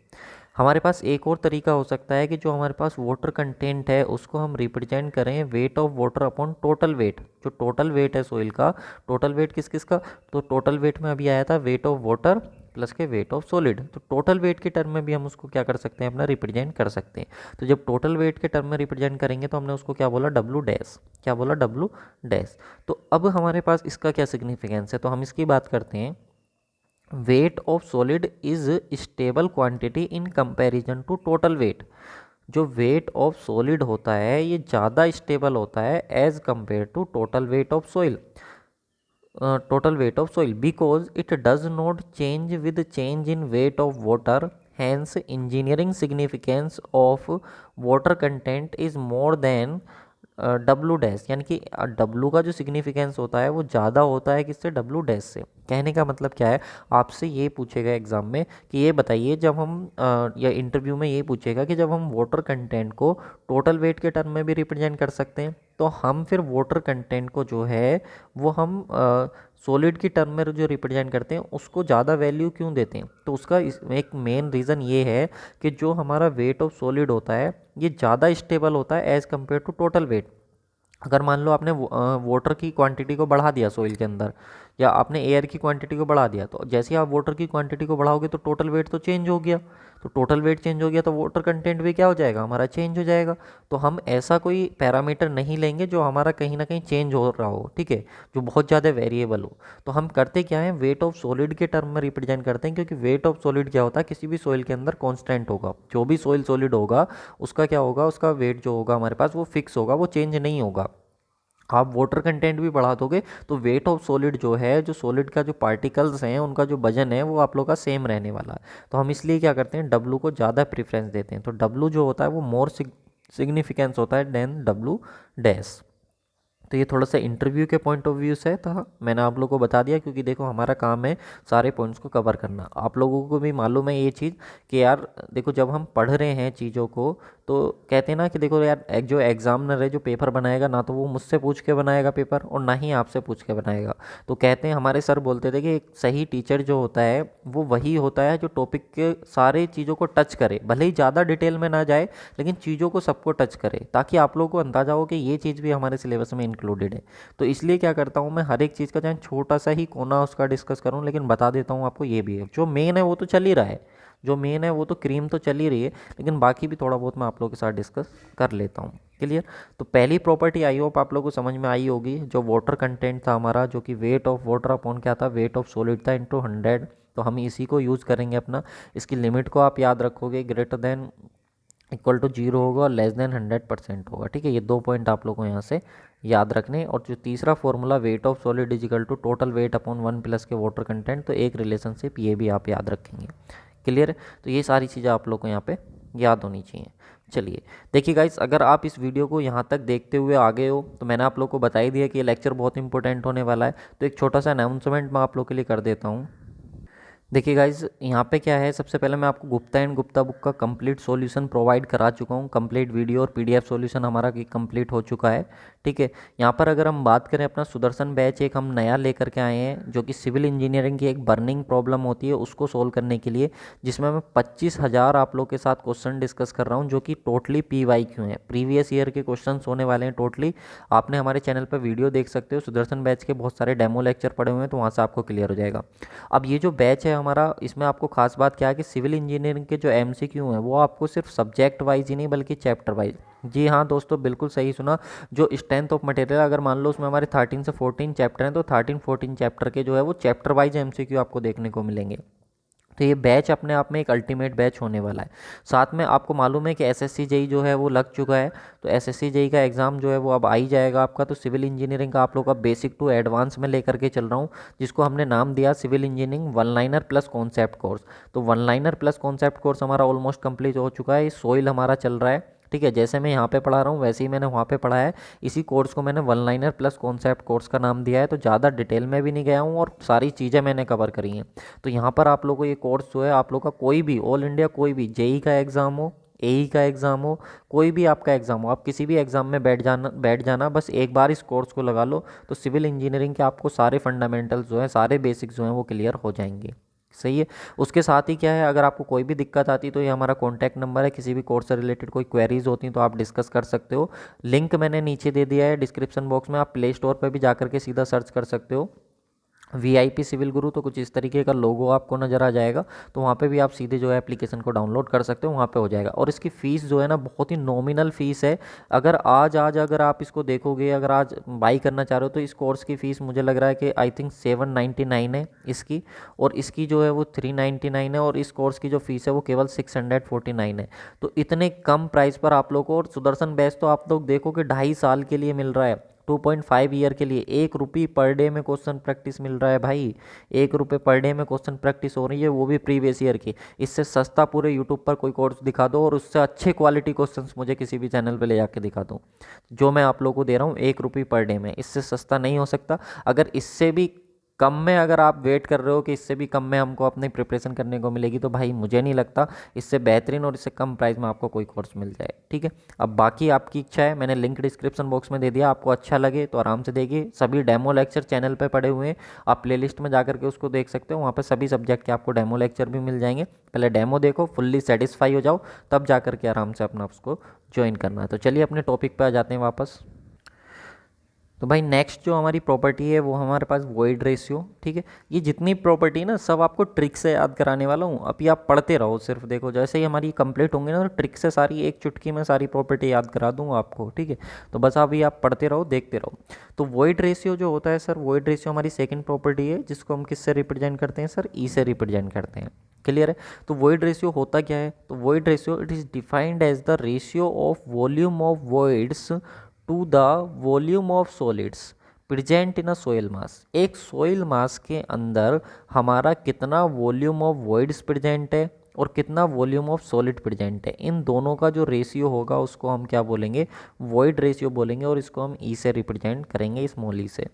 हमारे पास एक और तरीका हो सकता है कि जो हमारे पास वाटर कंटेंट है उसको हम रिप्रेजेंट करें wait of water upon total weight. जो टोटल वेट है सोइल का, टोटल वेट किस किस का, तो टोटल वेट में अभी आया था वेट ऑफ वाटर प्लस के वेट ऑफ सॉलिड। तो टोटल वेट के टर्म में भी हम उसको क्या कर सकते हैं, अपना रिप्रेजेंट कर सकते हैं। तो जब टोटल वेट के टर्म में रिप्रेजेंट करेंगे तो हमने उसको क्या बोला, डब्लू डैश, क्या बोला, डब्लू डैश। तो अब हमारे पास इसका क्या सिग्निफिकेंस है, तो हम इसकी बात करते हैं। Weight of solid is stable quantity in comparison to total weight. जो वेट ऑफ सॉलिड होता है ये ज़्यादा स्टेबल होता है as compare to total weight of soil, total weight of soil, because it does not change with change in weight of water. Hence engineering significance of water content is more than W dash, यानी कि W का जो significance होता है वो ज़्यादा होता है किससे, डब्लू डैश से। कहने का मतलब क्या है, आपसे ये पूछेगा एग्जाम में कि ये बताइए जब हम या इंटरव्यू में ये पूछेगा कि जब हम वाटर कंटेंट को टोटल वेट के टर्म में भी रिप्रेजेंट कर सकते हैं, तो हम फिर वाटर कंटेंट को जो है वो हम सॉलिड की टर्म में जो रिप्रेजेंट करते हैं उसको ज़्यादा वैल्यू क्यों देते हैं। तो उसका एक मेन रीज़न ये है कि जो हमारा वेट ऑफ सॉलिड होता है ये ज़्यादा स्टेबल होता है as compare to total weight. अगर मान लो आपने वाटर की क्वांटिटी को बढ़ा दिया सोइल के अंदर, या आपने एयर की क्वांटिटी को बढ़ा दिया, तो जैसे ही आप वाटर की क्वांटिटी को बढ़ाओगे तो टोटल वेट तो चेंज हो गया। तो टोटल वेट चेंज हो गया तो वाटर कंटेंट भी क्या हो जाएगा, हमारा चेंज हो जाएगा। तो हम ऐसा कोई पैरामीटर नहीं लेंगे जो हमारा कहीं ना कहीं चेंज हो रहा हो, ठीक है, जो बहुत ज़्यादा वेरिएबल हो। तो हम करते क्या है, वेट ऑफ सॉलिड के टर्म में रिप्रेजेंट करते हैं, क्योंकि वेट ऑफ सॉलिड क्या होता है, किसी भी सोइल के अंदर कॉन्स्टेंट होगा। जो भी सोइल सॉलिड होगा उसका क्या होगा, उसका वेट जो होगा हमारे पास वो फिक्स होगा, वो चेंज नहीं होगा। आप वाटर कंटेंट भी बढ़ा दोगे तो वेट ऑफ सॉलिड जो है, जो सॉलिड का जो पार्टिकल्स हैं उनका जो वजन है वो आप लोग का सेम रहने वाला है। तो हम इसलिए क्या करते हैं, डब्लू को ज़्यादा प्रेफरेंस देते हैं। तो डब्लू जो होता है वो मोर सिग्निफिकेंस होता है देन डब्लू डैश। तो ये थोड़ा सा इंटरव्यू के पॉइंट ऑफ व्यू से था, मैंने आप लोगों को बता दिया, क्योंकि देखो हमारा काम है सारे पॉइंट्स को कवर करना। आप लोगों को भी मालूम है ये चीज़ कि यार देखो जब हम पढ़ रहे हैं चीज़ों को तो कहते हैं ना कि देखो यार जो एग्जामिनर है जो पेपर बनाएगा ना तो वो मुझसे पूछ के बनाएगा पेपर और ना ही आपसे पूछ के बनाएगा। तो कहते हैं, हमारे सर बोलते थे कि एक सही टीचर जो होता है वो वही होता है जो टॉपिक के सारे चीज़ों को टच करे, भले ही ज़्यादा डिटेल में ना जाए लेकिन चीज़ों को सबको टच करे, ताकि आप लोगों को अंदाजा हो कि ये चीज़ भी हमारे सिलेबस में इंक्लूडेड है। तो इसलिए क्या करता हूँ मैं, हर एक चीज़ का चाहे छोटा सा ही कोना उसका डिस्कस करूँ लेकिन बता देता हूँ आपको ये भी है, जो मेन है वो तो चल ही रहा है, जो मेन है वो तो क्रीम तो चल ही रही है, लेकिन बाकी भी थोड़ा बहुत मैं आप लोगों के साथ डिस्कस कर लेता हूँ। क्लियर। तो पहली प्रॉपर्टी आई होप आप लोगों को समझ में आई होगी, जो वाटर कंटेंट था हमारा, जो कि वेट ऑफ वाटर अपॉन क्या था, वेट ऑफ सॉलिड था इंटू 100। तो हम इसी को यूज़ करेंगे अपना। इसकी लिमिट को आप याद रखोगे, ग्रेटर देन इक्वल टू 0 होगा और लेस देन 100% होगा। ठीक है, ये 2 पॉइंट आप लोगों को यहाँ से याद रखने। और जो तीसरा formula weight of solid is equal to total weight upon 1 plus के वाटर कंटेंट, तो एक रिलेशनशिप ये भी आप याद रखेंगे। क्लियर है। तो ये सारी चीज़ें आप लोग को यहाँ पे याद होनी चाहिए। चलिए देखिए गाइस, अगर आप इस वीडियो को यहाँ तक देखते हुए आगे हो तो मैंने आप लोग को बता ही दिया कि ये लेक्चर बहुत इंपॉर्टेंट होने वाला है। तो एक छोटा सा अनाउंसमेंट मैं आप लोग के लिए कर देता हूँ। देखिए गाइज, यहाँ पे क्या है, सबसे पहले मैं आपको गुप्ता एंड गुप्ता बुक का कंप्लीट सॉल्यूशन प्रोवाइड करा चुका हूँ। कंप्लीट वीडियो और पीडीएफ सॉल्यूशन हमारा कंप्लीट हो चुका है। ठीक है, यहाँ पर अगर हम बात करें अपना सुदर्शन बैच एक हम नया लेकर के आए हैं, जो कि सिविल इंजीनियरिंग की एक बर्निंग प्रॉब्लम होती है उसको सोल्व करने के लिए, जिसमें मैं 25,000 आप लोग के साथ क्वेश्चन डिस्कस कर रहा हूँ, जो कि टोटली PYQ हैं, प्रीवियस ईयर के क्वेश्चन होने वाले हैं टोटली। आपने हमारे चैनल पर वीडियो देख सकते हो, सुदर्शन बैच के बहुत सारे डेमो लेक्चर पड़े हुए हैं, तो वहाँ से आपको क्लियर हो जाएगा। अब ये जो बैच है हमारा, इसमें आपको खास बात क्या है कि सिविल इंजीनियरिंग के जो MCQ हैं वो आपको सिर्फ सब्जेक्ट वाइज ही नहीं बल्कि चैप्टर वाइज, जी हाँ दोस्तों बिल्कुल सही सुना, जो स्ट्रेंथ ऑफ मटेरियल अगर मान लो उसमें हमारे 13 से 14 चैप्टर हैं, तो 13-14 चैप्टर के जो है वो चैप्टर वाइज MCQ आपको देखने को मिलेंगे। तो ये बैच अपने आप में एक अल्टीमेट बैच होने वाला है। साथ में आपको मालूम है कि SSC JEE जो है वो लग चुका है, तो SSC JEE का एग्ज़ाम जो है वो अब आ ही जाएगा आपका। तो सिविल इंजीनियरिंग का आप लोग का बेसिक टू एडवांस में लेकर के चल रहा हूँ, जिसको हमने नाम दिया civil engineering 1 liner plus concept course. तो 1 लाइनर प्लस कॉन्सेप्ट कोर्स हमारा ऑलमोस्ट कंप्लीट हो चुका है। सोइल हमारा चल रहा है। ठीक है, जैसे मैं यहाँ पे पढ़ा रहा हूँ वैसे ही मैंने वहाँ पे पढ़ा है। इसी कोर्स को मैंने 1 लाइनर प्लस कॉन्सेप्ट कोर्स का नाम दिया है। तो ज़्यादा डिटेल में भी नहीं गया हूँ और सारी चीज़ें मैंने कवर करी हैं। तो यहाँ पर आप लोगों को ये कोर्स जो है, आप लोग का कोई भी ऑल इंडिया कोई भी JEE का एग्ज़ाम हो, AE का एग्ज़ाम हो, कोई भी आपका एग्ज़ाम हो, आप किसी भी एग्ज़ाम में बैठ जाना बस एक बार इस कोर्स को लगा लो, तो सिविल इंजीनियरिंग के आपको सारे फंडामेंटल्स जो है, सारे बेसिक्स जो हैं वो क्लियर हो जाएंगे। सही है। उसके साथ ही क्या है, अगर आपको कोई भी दिक्कत आती तो ये हमारा कॉन्टैक्ट नंबर है, किसी भी कोर्स से रिलेटेड कोई क्वेरीज होती हैं तो आप डिस्कस कर सकते हो। लिंक मैंने नीचे दे दिया है डिस्क्रिप्शन बॉक्स में, आप प्ले स्टोर पर भी जाकर के सीधा सर्च कर सकते हो VIP सिविल गुरु, तो कुछ इस तरीके का लोगो आपको नज़र आ जाएगा। तो वहाँ पे भी आप सीधे जो है एप्लीकेशन को डाउनलोड कर सकते हो, वहाँ पे हो जाएगा। और इसकी फ़ीस जो है ना बहुत ही नॉमिनल फ़ीस है। अगर आज अगर आप इसको देखोगे, अगर आज बाई करना चाह रहे हो, तो इस कोर्स की फ़ीस मुझे लग रहा है कि आई थिंक 799 है इसकी, और इसकी जो है वो 399 है, और इस कोर्स की जो फ़ीस है वो केवल 649 है। तो इतने कम प्राइस पर आप लोग को, और सुदर्शन बैच तो आप लोग देखो कि 2.5 साल के लिए मिल रहा है, 2.5 ईयर के लिए, 1 रुपये पर डे में क्वेश्चन प्रैक्टिस मिल रहा है भाई। 1 रुपये पर डे में क्वेश्चन प्रैक्टिस हो रही है, वो भी प्रीवियस ईयर की। इससे सस्ता पूरे यूट्यूब पर कोई कोर्स दिखा दो, और उससे अच्छे क्वालिटी क्वेश्चंस मुझे किसी भी चैनल पे ले जाके दिखा दो, जो मैं आप लोगों को दे रहा हूँ 1 रुपये पर डे में। इससे सस्ता नहीं हो सकता। अगर इससे भी कम में अगर आप वेट कर रहे हो कि इससे भी कम में हमको अपनी प्रिपरेशन करने को मिलेगी, तो भाई मुझे नहीं लगता इससे बेहतरीन और इससे कम प्राइस में आपको कोई कोर्स मिल जाए। ठीक है, अब बाकी आपकी इच्छा है, मैंने लिंक डिस्क्रिप्शन बॉक्स में दे दिया, आपको अच्छा लगे तो आराम से देखिए। सभी डेमो लेक्चर चैनल पे पड़े हुए हैं, आप प्लेलिस्ट में जाकर के उसको देख सकते हो, वहाँ पर सभी सब्जेक्ट के आपको डेमो लेक्चर भी मिल जाएंगे। पहले डेमो देखो, फुल्ली सेटिस्फाई हो जाओ, तब जाकर के आराम से अपना उसको ज्वाइन करना है। तो चलिए अपने टॉपिक पर आ जाते हैं वापस। तो भाई नेक्स्ट जो हमारी प्रॉपर्टी है वो हमारे पास वॉइड रेशियो। ठीक है, ये जितनी प्रॉपर्टी ना सब आपको ट्रिक से याद कराने वाला हूँ, अभी आप पढ़ते रहो सिर्फ। देखो जैसे ही हमारी कंप्लीट होंगी ना, तो ट्रिक से सारी एक चुटकी में सारी प्रॉपर्टी याद करा दूंगा आपको। ठीक है, तो बस अभी आप पढ़ते रहो, देखते रहो। तो वॉइड रेशियो जो होता है सर, वॉइड रेशियो हमारी सेकेंड प्रॉपर्टी है, जिसको हम किससे रिप्रेजेंट करते हैं सर, ई से रिप्रेजेंट करते हैं। क्लियर है। तो वॉइड रेशियो होता क्या है, तो void ratio it is defined as the ratio of volume of voids to the volume of solids present in a soil mass. एक सोइल मास के अंदर हमारा कितना वॉल्यूम ऑफ वॉइड्स प्रेजेंट है और कितना वॉल्यूम ऑफ सॉलिड प्रेजेंट है, इन दोनों का जो रेशियो होगा उसको हम क्या बोलेंगे, वॉइड रेशियो बोलेंगे, और इसको हम ई से रिप्रेजेंट करेंगे, स्मॉल ई से।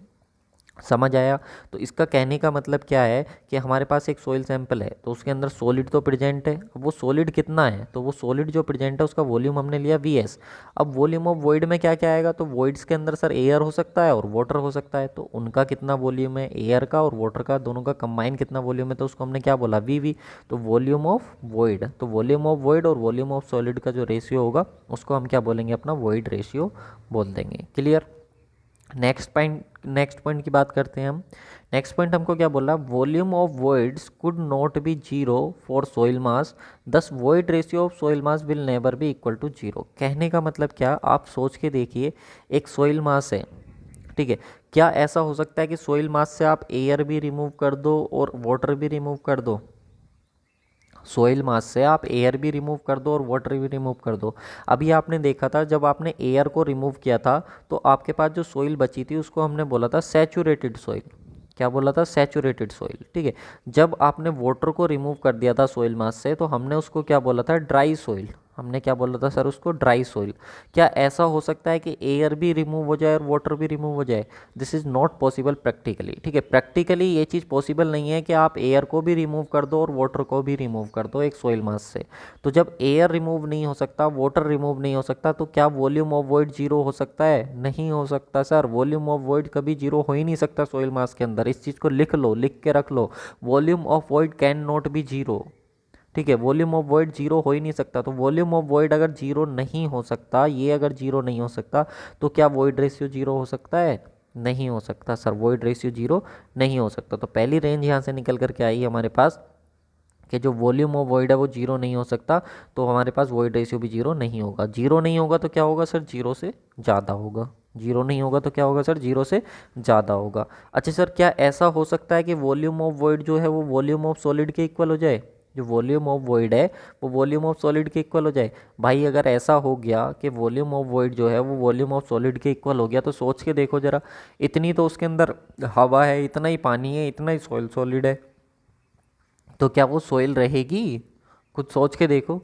समझ आया। तो इसका कहने का मतलब क्या है कि हमारे पास एक सोइल सैंपल है, तो उसके अंदर सॉलिड तो प्रेजेंट है। अब वो सॉलिड कितना है, तो वो सॉलिड जो प्रेजेंट है उसका वॉल्यूम हमने लिया VS। अब वॉल्यूम ऑफ वॉइड में क्या क्या आएगा, तो वॉइड्स के अंदर सर एयर हो सकता है और वाटर हो सकता है, तो उनका कितना वॉल्यूम है, एयर का और वाटर का दोनों का कंबाइन कितना वॉल्यूम है, तो उसको हमने क्या बोला, VV। तो वॉल्यूम ऑफ वॉइड, तो वॉल्यूम ऑफ वॉइड और वॉल्यूम ऑफ सॉलिड का जो रेशियो होगा उसको हम क्या बोलेंगे, अपना वॉइड रेशियो बोल देंगे। क्लियर। नेक्स्ट पॉइंट की बात करते हैं हम। नेक्स्ट पॉइंट हमको क्या बोल रहा है, volume of voids could not be zero for soil mass, thus void ratio of soil mass will never be equal to zero. कहने का मतलब क्या, आप सोच के देखिए, एक सोइल मास है, ठीक है, क्या ऐसा हो सकता है कि सोइल मास से आप एयर भी रिमूव कर दो और वाटर भी रिमूव कर दो? सोइल मास से आप एयर भी रिमूव कर दो और वाटर भी रिमूव कर दो। अभी आपने देखा था जब आपने एयर को रिमूव किया था तो आपके पास जो सोइल बची थी उसको हमने बोला था सैचुरेटेड सोइल। क्या बोला था? सैचुरेटेड सोइल, ठीक है। जब आपने वाटर को रिमूव कर दिया था सोइल मास से तो हमने उसको क्या बोला था? Dry soil. हमने क्या बोला था सर उसको? Dry soil. क्या ऐसा हो सकता है कि एयर भी रिमूव हो जाए और वाटर भी रिमूव हो जाए? This is not possible practically, ठीक है। प्रैक्टिकली ये चीज़ पॉसिबल नहीं है कि आप एयर को भी रिमूव कर दो और वाटर को भी रिमूव कर दो एक सोइल मास से। तो जब एयर रिमूव नहीं हो सकता, वाटर रिमूव नहीं हो सकता, तो क्या वॉल्यूम ऑफ वॉइड जीरो हो सकता है? नहीं हो सकता सर, वॉल्यूम ऑफ वॉइड कभी जीरो हो ही नहीं सकता सोइल मास के अंदर। इस चीज़ को लिख लो, लिख के रख लो, volume of void can not be zero, ठीक है। वॉल्यूम ऑफ वॉइड जीरो हो ही नहीं सकता। तो वॉल्यूम ऑफ वॉइड अगर जीरो नहीं हो सकता, ये अगर जीरो नहीं हो सकता, तो क्या वॉइड रेशियो जीरो हो सकता है? नहीं हो सकता सर, वॉइड रेशियो जीरो नहीं हो सकता। तो पहली रेंज यहाँ से निकल करके आई हमारे पास कि जो वॉल्यूम ऑफ वॉइड है वो जीरो नहीं हो सकता, तो हमारे पास वॉइड रेशियो भी जीरो नहीं होगा। जीरो नहीं होगा तो क्या होगा सर? जीरो से ज़्यादा होगा। जीरो नहीं होगा तो क्या होगा सर? जीरो से ज़्यादा होगा। अच्छा सर, क्या ऐसा हो सकता है कि वॉल्यूम ऑफ वॉइड जो है वो वॉल्यूम ऑफ सॉलिड के इक्वल हो जाए? जो वॉल्यूम ऑफ वॉइड है वो वॉल्यूम ऑफ सॉलिड के इक्वल हो जाए? भाई अगर ऐसा हो गया कि वॉल्यूम ऑफ वॉइड जो है वो वॉल्यूम ऑफ सॉलिड के इक्वल हो गया, तो सोच के देखो ज़रा, इतनी तो उसके अंदर हवा है, इतना ही पानी है, इतना ही सॉइल सॉलिड है, तो क्या वो सोइल रहेगी? कुछ सोच के देखो,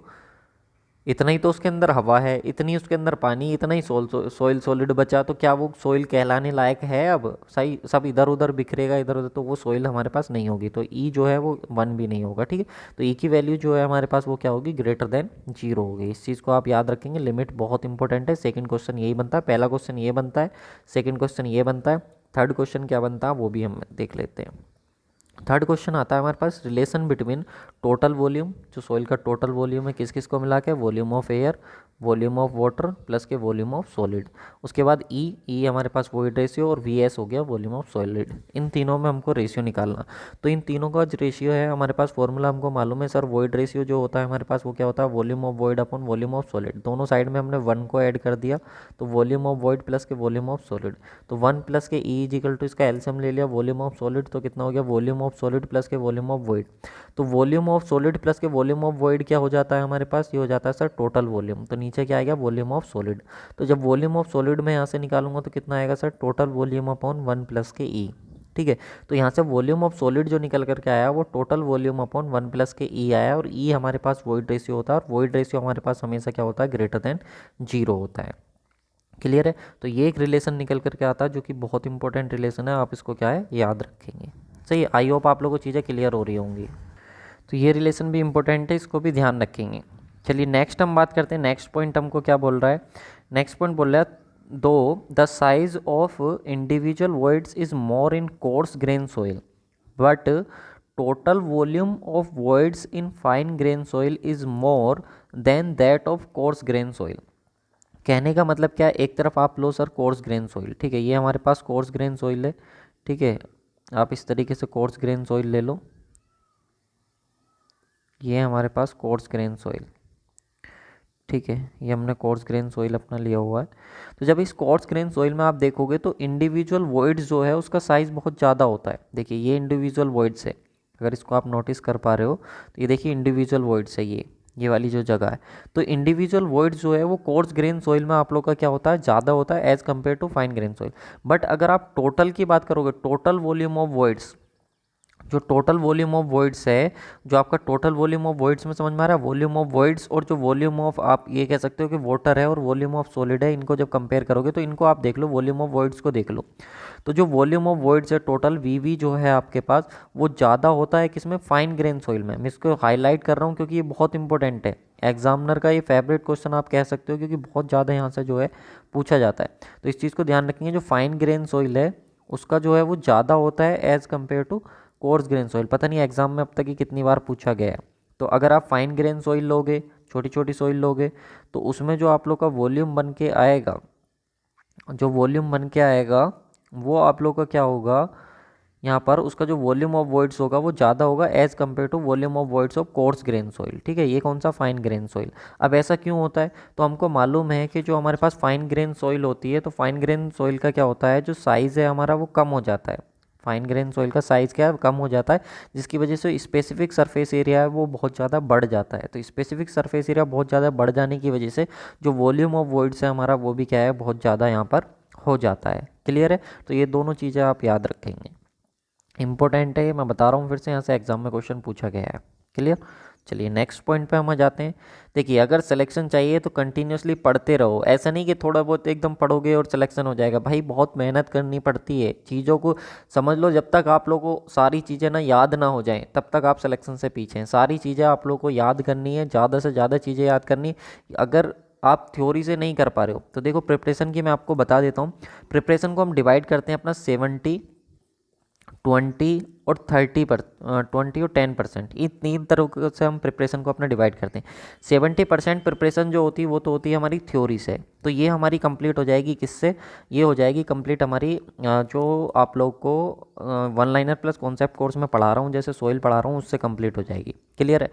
इतना ही तो उसके अंदर हवा है, इतनी उसके अंदर पानी, इतना ही सोइल सॉलिड बचा, तो क्या वो सोइल कहलाने लायक है? अब सही सब इधर उधर बिखरेगा इधर उधर, तो वो सोइल हमारे पास नहीं होगी। तो ई जो है वो वन भी नहीं होगा, ठीक है। तो ई की वैल्यू जो है हमारे पास वो क्या होगी? ग्रेटर देन जीरो होगी। इस चीज़ को आप याद रखेंगे, लिमिट बहुत इंपॉर्टेंट है। सेकंड क्वेश्चन यही बनता है, पहला क्वेश्चन ये बनता है, सेकंड क्वेश्चन ये बनता है, थर्ड क्वेश्चन क्या बनता है वो भी हम देख लेते हैं। थर्ड क्वेश्चन आता है हमारे पास, रिलेशन बिटवीन टोटल वॉल्यूम, जो सॉइल का टोटल वॉल्यूम है किस किस को मिला के, volume of air, volume of water plus के वॉल्यूम ऑफ सॉलिड। उसके बाद ई हमारे पास वॉइड रेशियो और वी एस हो गया वॉल्यूम ऑफ सॉलिड। इन तीनों में हमको रेशियो निकालना। तो इन तीनों का जो रेशियो है हमारे पास, फॉर्मूला हमको मालूम है सर। वॉइड रेशियो जो होता है हमारे पास वो क्या होता है? Volume of void upon volume of solid. दोनों साइड में हमने वन को ऐड कर दिया, तो वॉल्यूम ऑफ वॉइड प्लस के वॉल्यूम ऑफ सॉलिड। तो वन प्लस के ई इजिकल टू इसका एलसीएम ले लिया वॉल्यूम ऑफ सॉलिड, तो कितना हो गया? वॉल्यूम ऑफ सॉलिड प्लस के वॉल्यूम ऑफ वॉइड। तो वॉल्यूम ऑफ सॉलिड प्लस के वॉल्यूम ऑफ वॉइड क्या हो जाता है हमारे पास? ये हो जाता है सर टोटल वॉल्यूम। तो नीचे क्या आएगा? Volume of solid. तो जब वॉल्यूम ऑफ सॉलिड में यहाँ से निकालूंगा तो कितना आएगा sir? Total volume upon one plus के ई, ठीक है। तो यहाँ से वॉल्यूम ऑफ सॉलिड जो निकल करके आया वो total volume upon one plus के ई आया, और ई हमारे पास वॉइड रेशियो होता है, और वॉइड रेशियो हमारे पास हमेशा क्या होता है? ग्रेटर देन जीरो होता है। क्लियर है? तो ये एक रिलेशन निकल करके आता है जो कि बहुत इंपॉर्टेंट रिलेशन है, आप इसको क्या है याद रखेंगे। सही है, आई होप आप लोगों को चीज़ें क्लियर हो रही होंगी। तो ये रिलेशन भी इंपॉर्टेंट है, इसको भी ध्यान रखेंगे। चलिए नेक्स्ट हम बात करते हैं। नेक्स्ट पॉइंट हमको क्या बोल रहा है? नेक्स्ट पॉइंट बोल रहा है, दो the size of individual voids is more in course grain soil, but total volume of voids in fine grain soil is more than that of coarse grain soil. कहने का मतलब क्या है? एक तरफ आप लो सर कोर्स ग्रेन सोइल, ठीक है, ये हमारे पास कोर्स ग्रेन सोइल है, ठीक है। आप इस तरीके से कोर्स ग्रेन सोइल ले लो, ये हमारे पास कोर्स ग्रेन सोइल, ठीक है, ये हमने कोर्स ग्रेन सोइल अपना लिया हुआ है। तो जब इस कोर्स ग्रेन सोइल में आप देखोगे तो इंडिविजुअल वॉइड्स जो है उसका साइज़ बहुत ज़्यादा होता है। देखिए ये इंडिविजुअल वॉइड्स है, अगर इसको आप नोटिस कर पा रहे हो तो ये देखिए इंडिविजुअल वॉइड्स है, ये वाली जो जगह है। तो इंडिविजुअल वॉइड्स जो है वो कोर्स ग्रेन सोइल में आप लोग का क्या होता है? ज़्यादा होता है as compare to fine grain soil. But अगर आप टोटल की बात करोगे, टोटल वॉल्यूम ऑफ वॉइड्स, जो टोटल वॉल्यूम ऑफ वॉइड्स है, जो आपका टोटल वॉल्यूम ऑफ वॉइड्स में समझ में आ रहा है, वॉल्यूम ऑफ वॉइड्स और जो वॉल्यूम ऑफ, आप ये कह सकते हो कि वाटर है और वॉल्यूम ऑफ सॉलिड है, इनको जब कंपेयर करोगे तो इनको आप देख लो, वॉल्यूम ऑफ वॉइड्स को देख लो। तो जो वॉल्यूम ऑफ वॉइड्स है टोटल वी जो है आपके पास, वो ज़्यादा होता है किसमें? फाइन ग्रेन सोइल में। मैं इसको हाईलाइट कर रहा हूँ क्योंकि ये बहुत इंपॉर्टेंट है, एग्जामिनर का ये फेवरेट क्वेश्चन आप कह सकते हो, क्योंकि बहुत ज़्यादा यहाँ से जो है पूछा जाता है। तो इस चीज़ को ध्यान रखेंगे, जो फाइन ग्रेन सोइल है उसका जो है वो ज़्यादा होता है as compare to coarse grain soil. पता नहीं एग्जाम में अब तक ही कितनी बार पूछा गया है। तो अगर आप फाइन ग्रेन सोइल लोगे, छोटी छोटी सोइल लोगे, तो उसमें जो आप लोग का वॉल्यूम बन के आएगा जो वॉल्यूम बन के आएगा वो आप लोग का क्या होगा, यहाँ पर उसका जो वॉल्यूम ऑफ वॉइड्स होगा वो ज़्यादा होगा as compare to volume of voids of coarse grain soil. ठीक है, ये कौन सा, फाइन ग्रेन सॉइल। अब ऐसा क्यों होता है, तो हमको मालूम है कि जो हमारे पास फाइन ग्रेन सॉइल होती है, तो फाइन ग्रेन सॉइल का क्या होता है, जो साइज़ है हमारा वो कम हो जाता है। फाइन ग्रेन सॉइल का साइज़ क्या है, कम हो जाता है, जिसकी वजह से स्पेसिफिक सरफेस एरिया है वो बहुत ज़्यादा बढ़ जाता है। तो स्पेसिफिक सरफेस एरिया बहुत ज़्यादा बढ़ जाने की वजह से जो वॉल्यूम ऑफ वॉइड्स है हमारा वो भी क्या है, बहुत ज़्यादा यहाँ पर हो जाता है। क्लियर है, तो ये दोनों चीज़ें आप याद रखेंगे, इंपॉर्टेंट है, मैं बता रहा हूँ फिर से, यहाँ से एग्जाम में क्वेश्चन पूछा गया है। क्लियर। चलिए नेक्स्ट पॉइंट पे हम आ जाते हैं। देखिए, अगर सिलेक्शन चाहिए तो कंटिन्यूसली पढ़ते रहो, ऐसा नहीं कि थोड़ा बहुत एकदम पढ़ोगे और सिलेक्शन हो जाएगा। भाई बहुत मेहनत करनी पड़ती है, चीज़ों को समझ लो, जब तक आप लोगों को सारी चीज़ें ना याद ना हो जाएं तब तक आप सिलेक्शन से पीछे हैं। सारी चीज़ें आप लोगों को याद करनी है, ज़्यादा से ज़्यादा चीज़ें याद करनी। अगर आप थ्योरी से नहीं कर पा रहे हो तो देखो, प्रिपरेशन की मैं आपको बता देता हूँ। प्रिपरेशन को हम डिवाइड करते हैं अपना 70, 20 और 20 और 10%, इन तीन तरह से हम प्रिपरेशन को अपना डिवाइड करते हैं। 70% प्रिपरेशन जो होती है वो तो होती है हमारी थ्योरी से, तो ये हमारी कंप्लीट हो जाएगी किससे, ये हो जाएगी कंप्लीट हमारी जो आप लोग को one liner plus concept course में पढ़ा रहा हूँ, जैसे सोइल पढ़ा रहा हूँ, उससे कंप्लीट हो जाएगी। क्लियर है।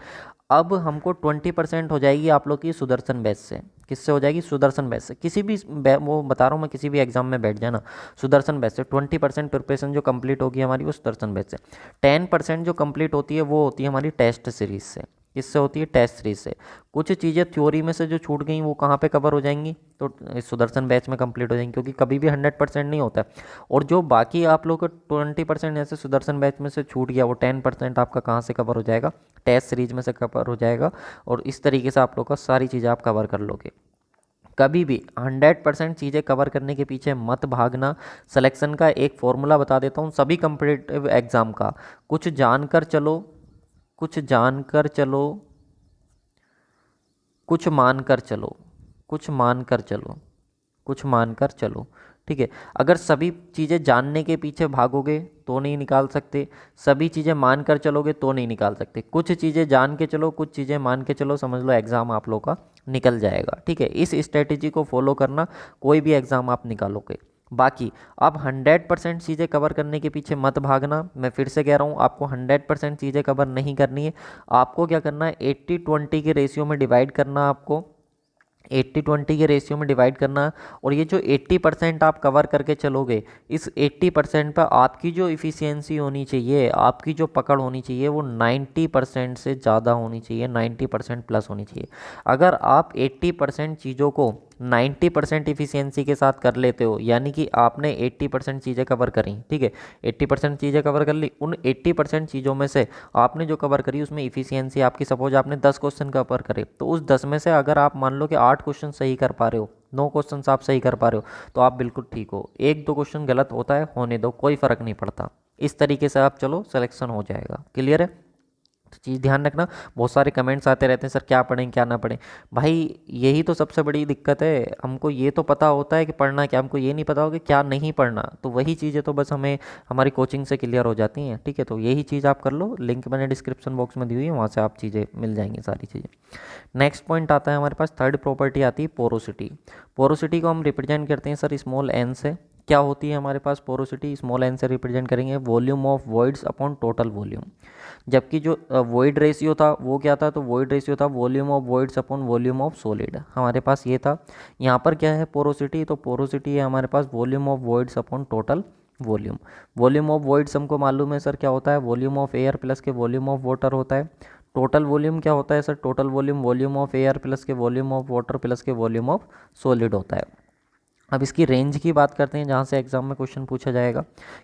अब हमको 20% हो जाएगी आप लोग की सुदर्शन बैच से। किससे हो जाएगी, सुदर्शन बैच से। किसी भी वो बता रहा हूँ मैं, किसी भी एग्जाम में बैठ जाना, सुदर्शन बैच से 20% प्रिपरेशन जो कंप्लीट होगी हमारी वो सुदर्शन बैच से। 10% जो कंप्लीट होती है वो होती है हमारी टेस्ट सीरीज से। किससे होती है, टेस्ट सीरीज से। कुछ चीज़ें थ्योरी में से जो छूट गई वो कहाँ पे कवर हो जाएंगी, तो इस सुदर्शन बैच में कंप्लीट हो जाएंगी, क्योंकि कभी भी 100% नहीं होता है। और जो बाकी आप लोग को 20% ऐसे सुदर्शन बैच में से छूट गया, वो 10% आपका कहाँ से कवर हो जाएगा, टेस्ट सीरीज में से कवर हो जाएगा। और इस तरीके से आप लोग का सारी चीज़ें आप कवर कर लोगे। कभी भी 100% चीज़ें कवर करने के पीछे मत भागना। सिलेक्शन का एक फॉर्मूला बता देता हूँ सभी कम्पिटिटिव एग्ज़ाम का, कुछ जानकर चलो, कुछ जानकर चलो, कुछ मानकर चलो, कुछ मानकर चलो, कुछ मानकर चलो। ठीक है, अगर सभी चीज़ें जानने के पीछे भागोगे तो नहीं निकाल सकते, सभी चीज़ें मानकर चलोगे तो नहीं निकाल सकते। कुछ चीज़ें जान के चलो, कुछ चीज़ें मान के चलो, समझ लो एग्ज़ाम आप लोग का निकल जाएगा। ठीक है, इस स्ट्रेटेजी को फॉलो करना, कोई भी एग्ज़ाम आप निकालोगे। बाकी आप 100% चीज़ें कवर करने के पीछे मत भागना। मैं फिर से कह रहा हूँ, आपको 100% चीज़ें कवर नहीं करनी है। आपको क्या करना है, 80-20 के रेशियो में डिवाइड करना, आपको 80-20 के रेशियो में डिवाइड करना। और ये जो 80% आप कवर करके चलोगे, इस 80% पर आपकी जो इफ़िशियंसी होनी चाहिए, आपकी जो पकड़ होनी चाहिए, वो 90% से ज़्यादा होनी चाहिए, 90% प्लस होनी चाहिए। अगर आप 80% चीज़ों को 90% इफ़िशियंसी के साथ कर लेते हो, यानी कि आपने 80% चीज़ें कवर करी, ठीक है, 80% चीज़ें कवर कर ली, उन 80% चीज़ों में से आपने जो कवर करी उसमें इफ़िशियंसी आपकी, सपोज आपने 10 क्वेश्चन कवर करे, तो उस 10 में से अगर आप मान लो कि 8 क्वेश्चन सही कर पा रहे हो, 9 क्वेश्चन आप सही कर पा रहे हो, तो आप बिल्कुल ठीक हो। 1-2 क्वेश्चन गलत होता है, होने दो, कोई फ़र्क नहीं पड़ता। इस तरीके से आप चलो, सिलेक्शन हो जाएगा। क्लियर है, तो चीज़ ध्यान रखना। बहुत सारे कमेंट्स आते रहते हैं, सर क्या पढ़ें क्या ना पढ़ें। भाई यही तो सबसे बड़ी दिक्कत है, हमको ये तो पता होता है कि पढ़ना क्या, हमको ये नहीं पता होगा क्या नहीं पढ़ना। तो वही चीज़ें तो बस हमें हमारी कोचिंग से क्लियर हो जाती हैं। ठीक है, तो यही चीज़ आप कर लो, लिंक मैंने डिस्क्रिप्शन बॉक्स में दी हुई है, वहाँ से आप चीज़ें मिल जाएंगी सारी चीज़ें। नेक्स्ट पॉइंट आता है हमारे पास, थर्ड प्रॉपर्टी आती है पोरोसिटी। पोरोसिटी को हम रिप्रेजेंट करते हैं सर स्मॉल एन से। क्या होती है हमारे पास पोरोसिटी, स्मॉल एन से रिप्रेजेंट करेंगे volume of voids upon total volume. जबकि जो वॉइड रेशियो था वो क्या था, तो वॉइड रेशियो था volume of voids upon volume of solid, हमारे पास ये था। यहाँ पर क्या है पोरोसिटी, तो पोरोसिटी है हमारे पास volume of voids upon total volume. Volume of voids हमको मालूम है सर क्या होता है, वॉल्यूम ऑफ एयर प्लस के वॉल्यूम ऑफ वाटर होता है। टोटल वॉल्यूम क्या होता है sir, total volume volume of air plus के वॉल्यूम ऑफ वाटर प्लस के वॉल्यूम ऑफ सॉलिड होता है। अब इसकी रेंज की बात करते हैं, जहाँ से एग्जाम में क्वेश्चन पूछा जाएगा।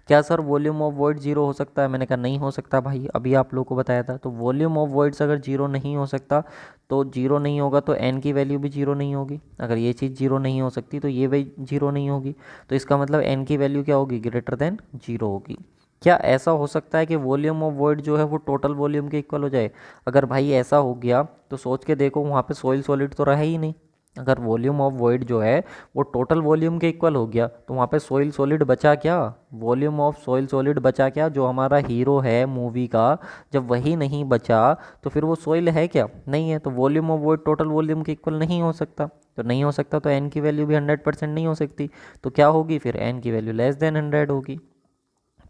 क्या sir volume of void zero हो सकता है, मैंने कहा नहीं हो सकता भाई, अभी आप लोगों को बताया था। तो वॉल्यूम ऑफ वॉइड्स अगर जीरो नहीं हो सकता, तो जीरो नहीं होगा तो एन की वैल्यू भी जीरो नहीं होगी। अगर ये चीज़ जीरो नहीं हो सकती तो ये भी जीरो नहीं होगी, तो इसका मतलब एन की वैल्यू क्या होगी, ग्रेटर देन जीरो होगी। क्या ऐसा हो सकता है कि वॉल्यूम ऑफ वॉइड जो है वो टोटल वॉल्यूम के इक्वल हो जाए? अगर भाई ऐसा हो गया तो सोच के देखो, वहाँ पे सॉइल सॉलिड तो रहा ही नहीं, अगर वॉल्यूम ऑफ वॉइड जो है वो टोटल वॉल्यूम के इक्वल हो गया तो वहाँ पे सोइल सॉलिड बचा क्या, वॉल्यूम ऑफ सोइल सॉलिड बचा क्या, जो हमारा हीरो है मूवी का, जब वही नहीं बचा तो फिर वो सोइल है क्या, नहीं है। तो volume of void total volume के इक्वल नहीं हो सकता, तो नहीं हो सकता तो एन की वैल्यू भी 100% नहीं हो सकती। तो क्या होगी फिर, एन की वैल्यू लेस देन 100 होगी।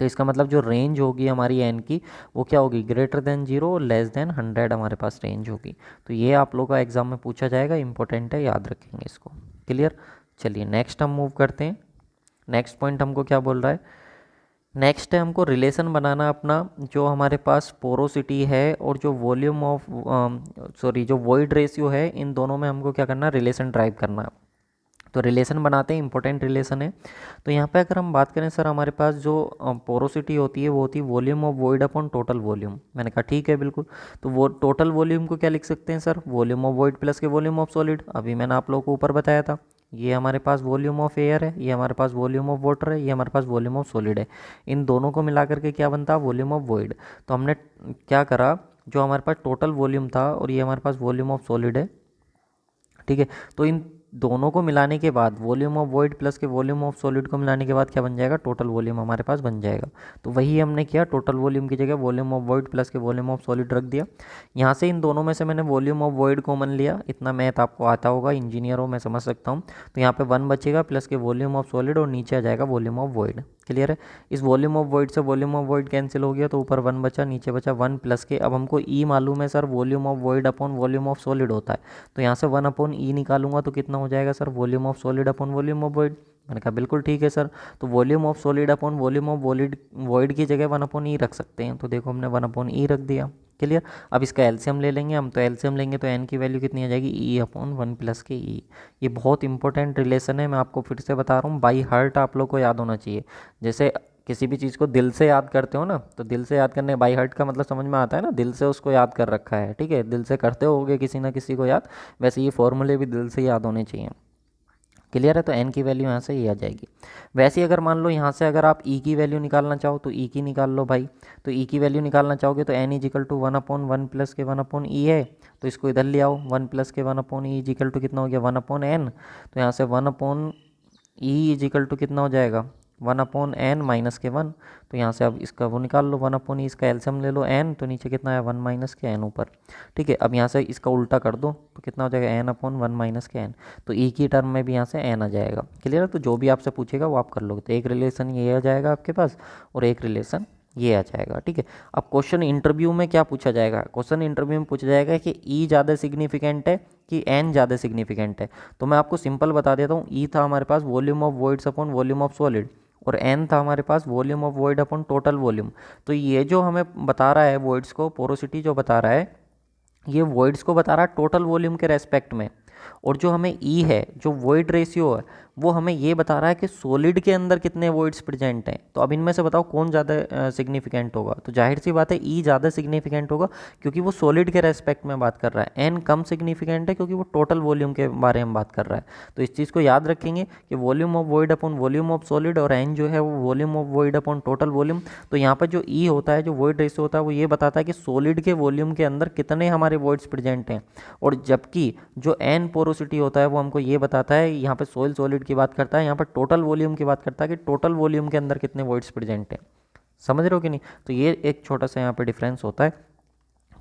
तो इसका मतलब जो रेंज होगी हमारी एन की वो क्या होगी, ग्रेटर देन 0 लेस देन 100 हमारे पास रेंज होगी। तो ये आप लोगों का एग्जाम में पूछा जाएगा, इंपॉर्टेंट है, याद रखेंगे इसको। क्लियर। चलिए नेक्स्ट हम मूव करते हैं। नेक्स्ट पॉइंट हमको क्या बोल रहा है, नेक्स्ट है हमको रिलेशन बनाना अपना, जो हमारे पास पोरोसिटी है और जो वॉल्यूम ऑफ सॉरी जो वॉइड रेशियो है, इन दोनों में हमको क्या करना है, रिलेशन ड्राइव करना। तो रिलेशन बनाते हैं, इंपॉर्टेंट रिलेशन है। तो यहाँ पे अगर हम बात करें सर, हमारे पास जो पोरोसिटी होती है वो होती है volume of void upon total volume. मैंने कहा ठीक है बिल्कुल। तो वो टोटल वॉल्यूम को क्या लिख सकते हैं sir, volume of void plus के वॉल्यूम ऑफ सॉलिड। अभी मैंने आप लोगों को ऊपर बताया था, ये हमारे पास वॉल्यूम ऑफ एयर है, ये हमारे पास वॉल्यूम ऑफ वाटर है, ये हमारे पास वॉल्यूम ऑफ सॉलिड है। इन दोनों को मिला करके क्या बनता है, वॉल्यूम ऑफ वॉइड। तो हमने क्या करा, जो हमारे पास टोटल वॉल्यूम था और ये हमारे पास वॉल्यूम ऑफ सॉलिड है, ठीक है। तो इन दोनों को मिलाने के बाद वॉल्यूम ऑफ वॉइड प्लस के वॉल्यूम ऑफ सॉलिड को मिलाने के बाद क्या बन जाएगा, टोटल वॉल्यूम हमारे पास बन जाएगा। तो वही हमने किया, टोटल वॉल्यूम की जगह वॉल्यूम ऑफ वॉइड प्लस के वॉल्यूम ऑफ सॉलिड रख दिया। यहाँ से इन दोनों में से मैंने वॉल्यूम ऑफ वॉइड कॉमन लिया। इतना मैथ आपको आता होगा, इंजीनियर हो, मैं समझ सकता हूँ। तो यहाँ पे 1 बचेगा प्लस के वॉल्यूम ऑफ सॉलिड और नीचे आ जाएगा वॉल्यूम ऑफ वॉइड। क्लियर है। इस वॉल्यूम ऑफ वॉइड से वॉल्यूम ऑफ वॉइड कैंसिल हो गया, तो ऊपर 1 बचा, नीचे बचा 1 प्लस के। अब हमको ई मालूम है sir, volume of void upon volume of solid होता है। तो यहाँ से 1 अपॉन ई निकालूंगा तो कितना हो जाएगा sir, volume of solid upon volume of void. मैंने कहा बिल्कुल ठीक है सर। तो volume of solid upon volume of valid void की जगह 1 अपॉन ई रख सकते हैं। तो देखो हमने 1 अपॉन ई रख दिया। क्लियर। अब इसका एलसीएम ले लेंगे हम, तो एलसीएम लेंगे तो एन की वैल्यू कितनी आ जाएगी, ई अपॉन 1 प्लस के ई। ये बहुत इंपॉर्टेंट रिलेशन है, मैं आपको फिर से बता रहा हूँ, बाई हार्ट आप लोग को याद होना चाहिए। जैसे किसी भी चीज़ को दिल से याद करते हो ना, तो दिल से याद करने, बाई हार्ट का मतलब समझ में आता है ना, दिल से उसको याद कर रखा है, ठीक है, दिल से करते होगे किसी ना किसी को याद, वैसे ये फॉर्मूले भी दिल से याद होने चाहिए। क्लियर है। तो एन की वैल्यू यहाँ से ये आ जाएगी। वैसे ही अगर मान लो यहाँ से अगर आप ई की वैल्यू निकालना चाहो तो ई की निकाल लो भाई। तो ई की वैल्यू निकालना चाहोगे तो n equal to 1 upon 1 plus के 1 अपॉन ई है, तो इसको इधर ले आओ। 1 प्लस के 1 अपॉन ई इजिकल टू कितना हो गया, 1 अपॉन एन। तो यहाँ से 1 अपॉन ई इजिकल टू कितना हो जाएगा, 1 अपॉन एन माइनस के 1। तो यहाँ से अब इसका वो निकाल लो, 1 अपॉन ई, इसका एलसीएम ले लो एन, तो नीचे कितना है 1 माइनस के एन ऊपर। ठीक है। अब यहाँ से इसका उल्टा कर दो तो कितना हो जाएगा, एन अपॉन 1 माइनस के एन। तो ई की टर्म में भी यहाँ से एन आ जाएगा। क्लियर है। तो जो भी आपसे पूछेगा वो आप कर लोगे। तो एक रिलेशन ये आ जाएगा आपके पास और एक रिलेशन ये आ जाएगा। ठीक है। अब क्वेश्चन इंटरव्यू में क्या पूछा जाएगा, क्वेश्चन इंटरव्यू में पूछा जाएगा कि ई ज़्यादा सिग्निफिकेंट है कि एन ज़्यादा सिग्निफिकेंट है। तो मैं आपको सिंपल बता देता हूँ, ई था हमारे पास volume of voids upon volume of solid, और एन था हमारे पास volume of void upon total volume. तो ये जो हमें बता रहा है वॉइड्स को, पोरोसिटी जो बता रहा है, ये वॉइड्स को बता रहा है टोटल वॉल्यूम के रेस्पेक्ट में। और जो हमें ई है, जो वॉइड रेशियो है, वो हमें ये बता रहा है कि सॉलिड के अंदर कितने वॉइड्स प्रेजेंट हैं। तो अब इनमें से बताओ कौन ज़्यादा सिग्निफिकेंट होगा। तो जाहिर सी बात है ई ज़्यादा सिग्निफिकेंट होगा, क्योंकि वो सॉलिड के रेस्पेक्ट में बात कर रहा है। एन कम सिग्निफिकेंट है क्योंकि वो टोटल वॉल्यूम के बारे में बात कर रहा है। तो इस चीज़ को याद रखेंगे कि volume of void upon volume of solid, और एन जो है वो volume of void upon total volume. तो यहाँ पर जो ई होता है, जो वॉइड रेशियो होता है, वो ये बताता है कि सॉलिड के वॉल्यूम के अंदर कितने हमारे वॉइड्स प्रेजेंट हैं। और जबकि जो एन पोरोसिटी होता है वो हमको ये बताता है, यहाँ पे सोइल सॉलिड की बात करता है, यहाँ पर टोटल वॉल्यूम की बात करता है कि टोटल वॉल्यूम के अंदर कितने वॉइड्स प्रेजेंट हैं। समझ रहे हो कि नहीं। तो ये एक छोटा सा यहाँ पे डिफरेंस होता है।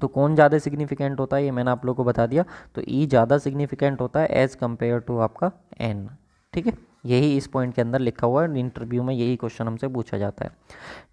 तो कौन ज़्यादा सिग्निफिकेंट होता है ये मैंने आप लोगों को बता दिया। तो ई ज़्यादा सिग्निफिकेंट होता है एज़ कम्पेयर टू आपका एन। ठीक है। यही इस पॉइंट के अंदर लिखा हुआ है, इंटरव्यू में यही क्वेश्चन हमसे पूछा जाता है।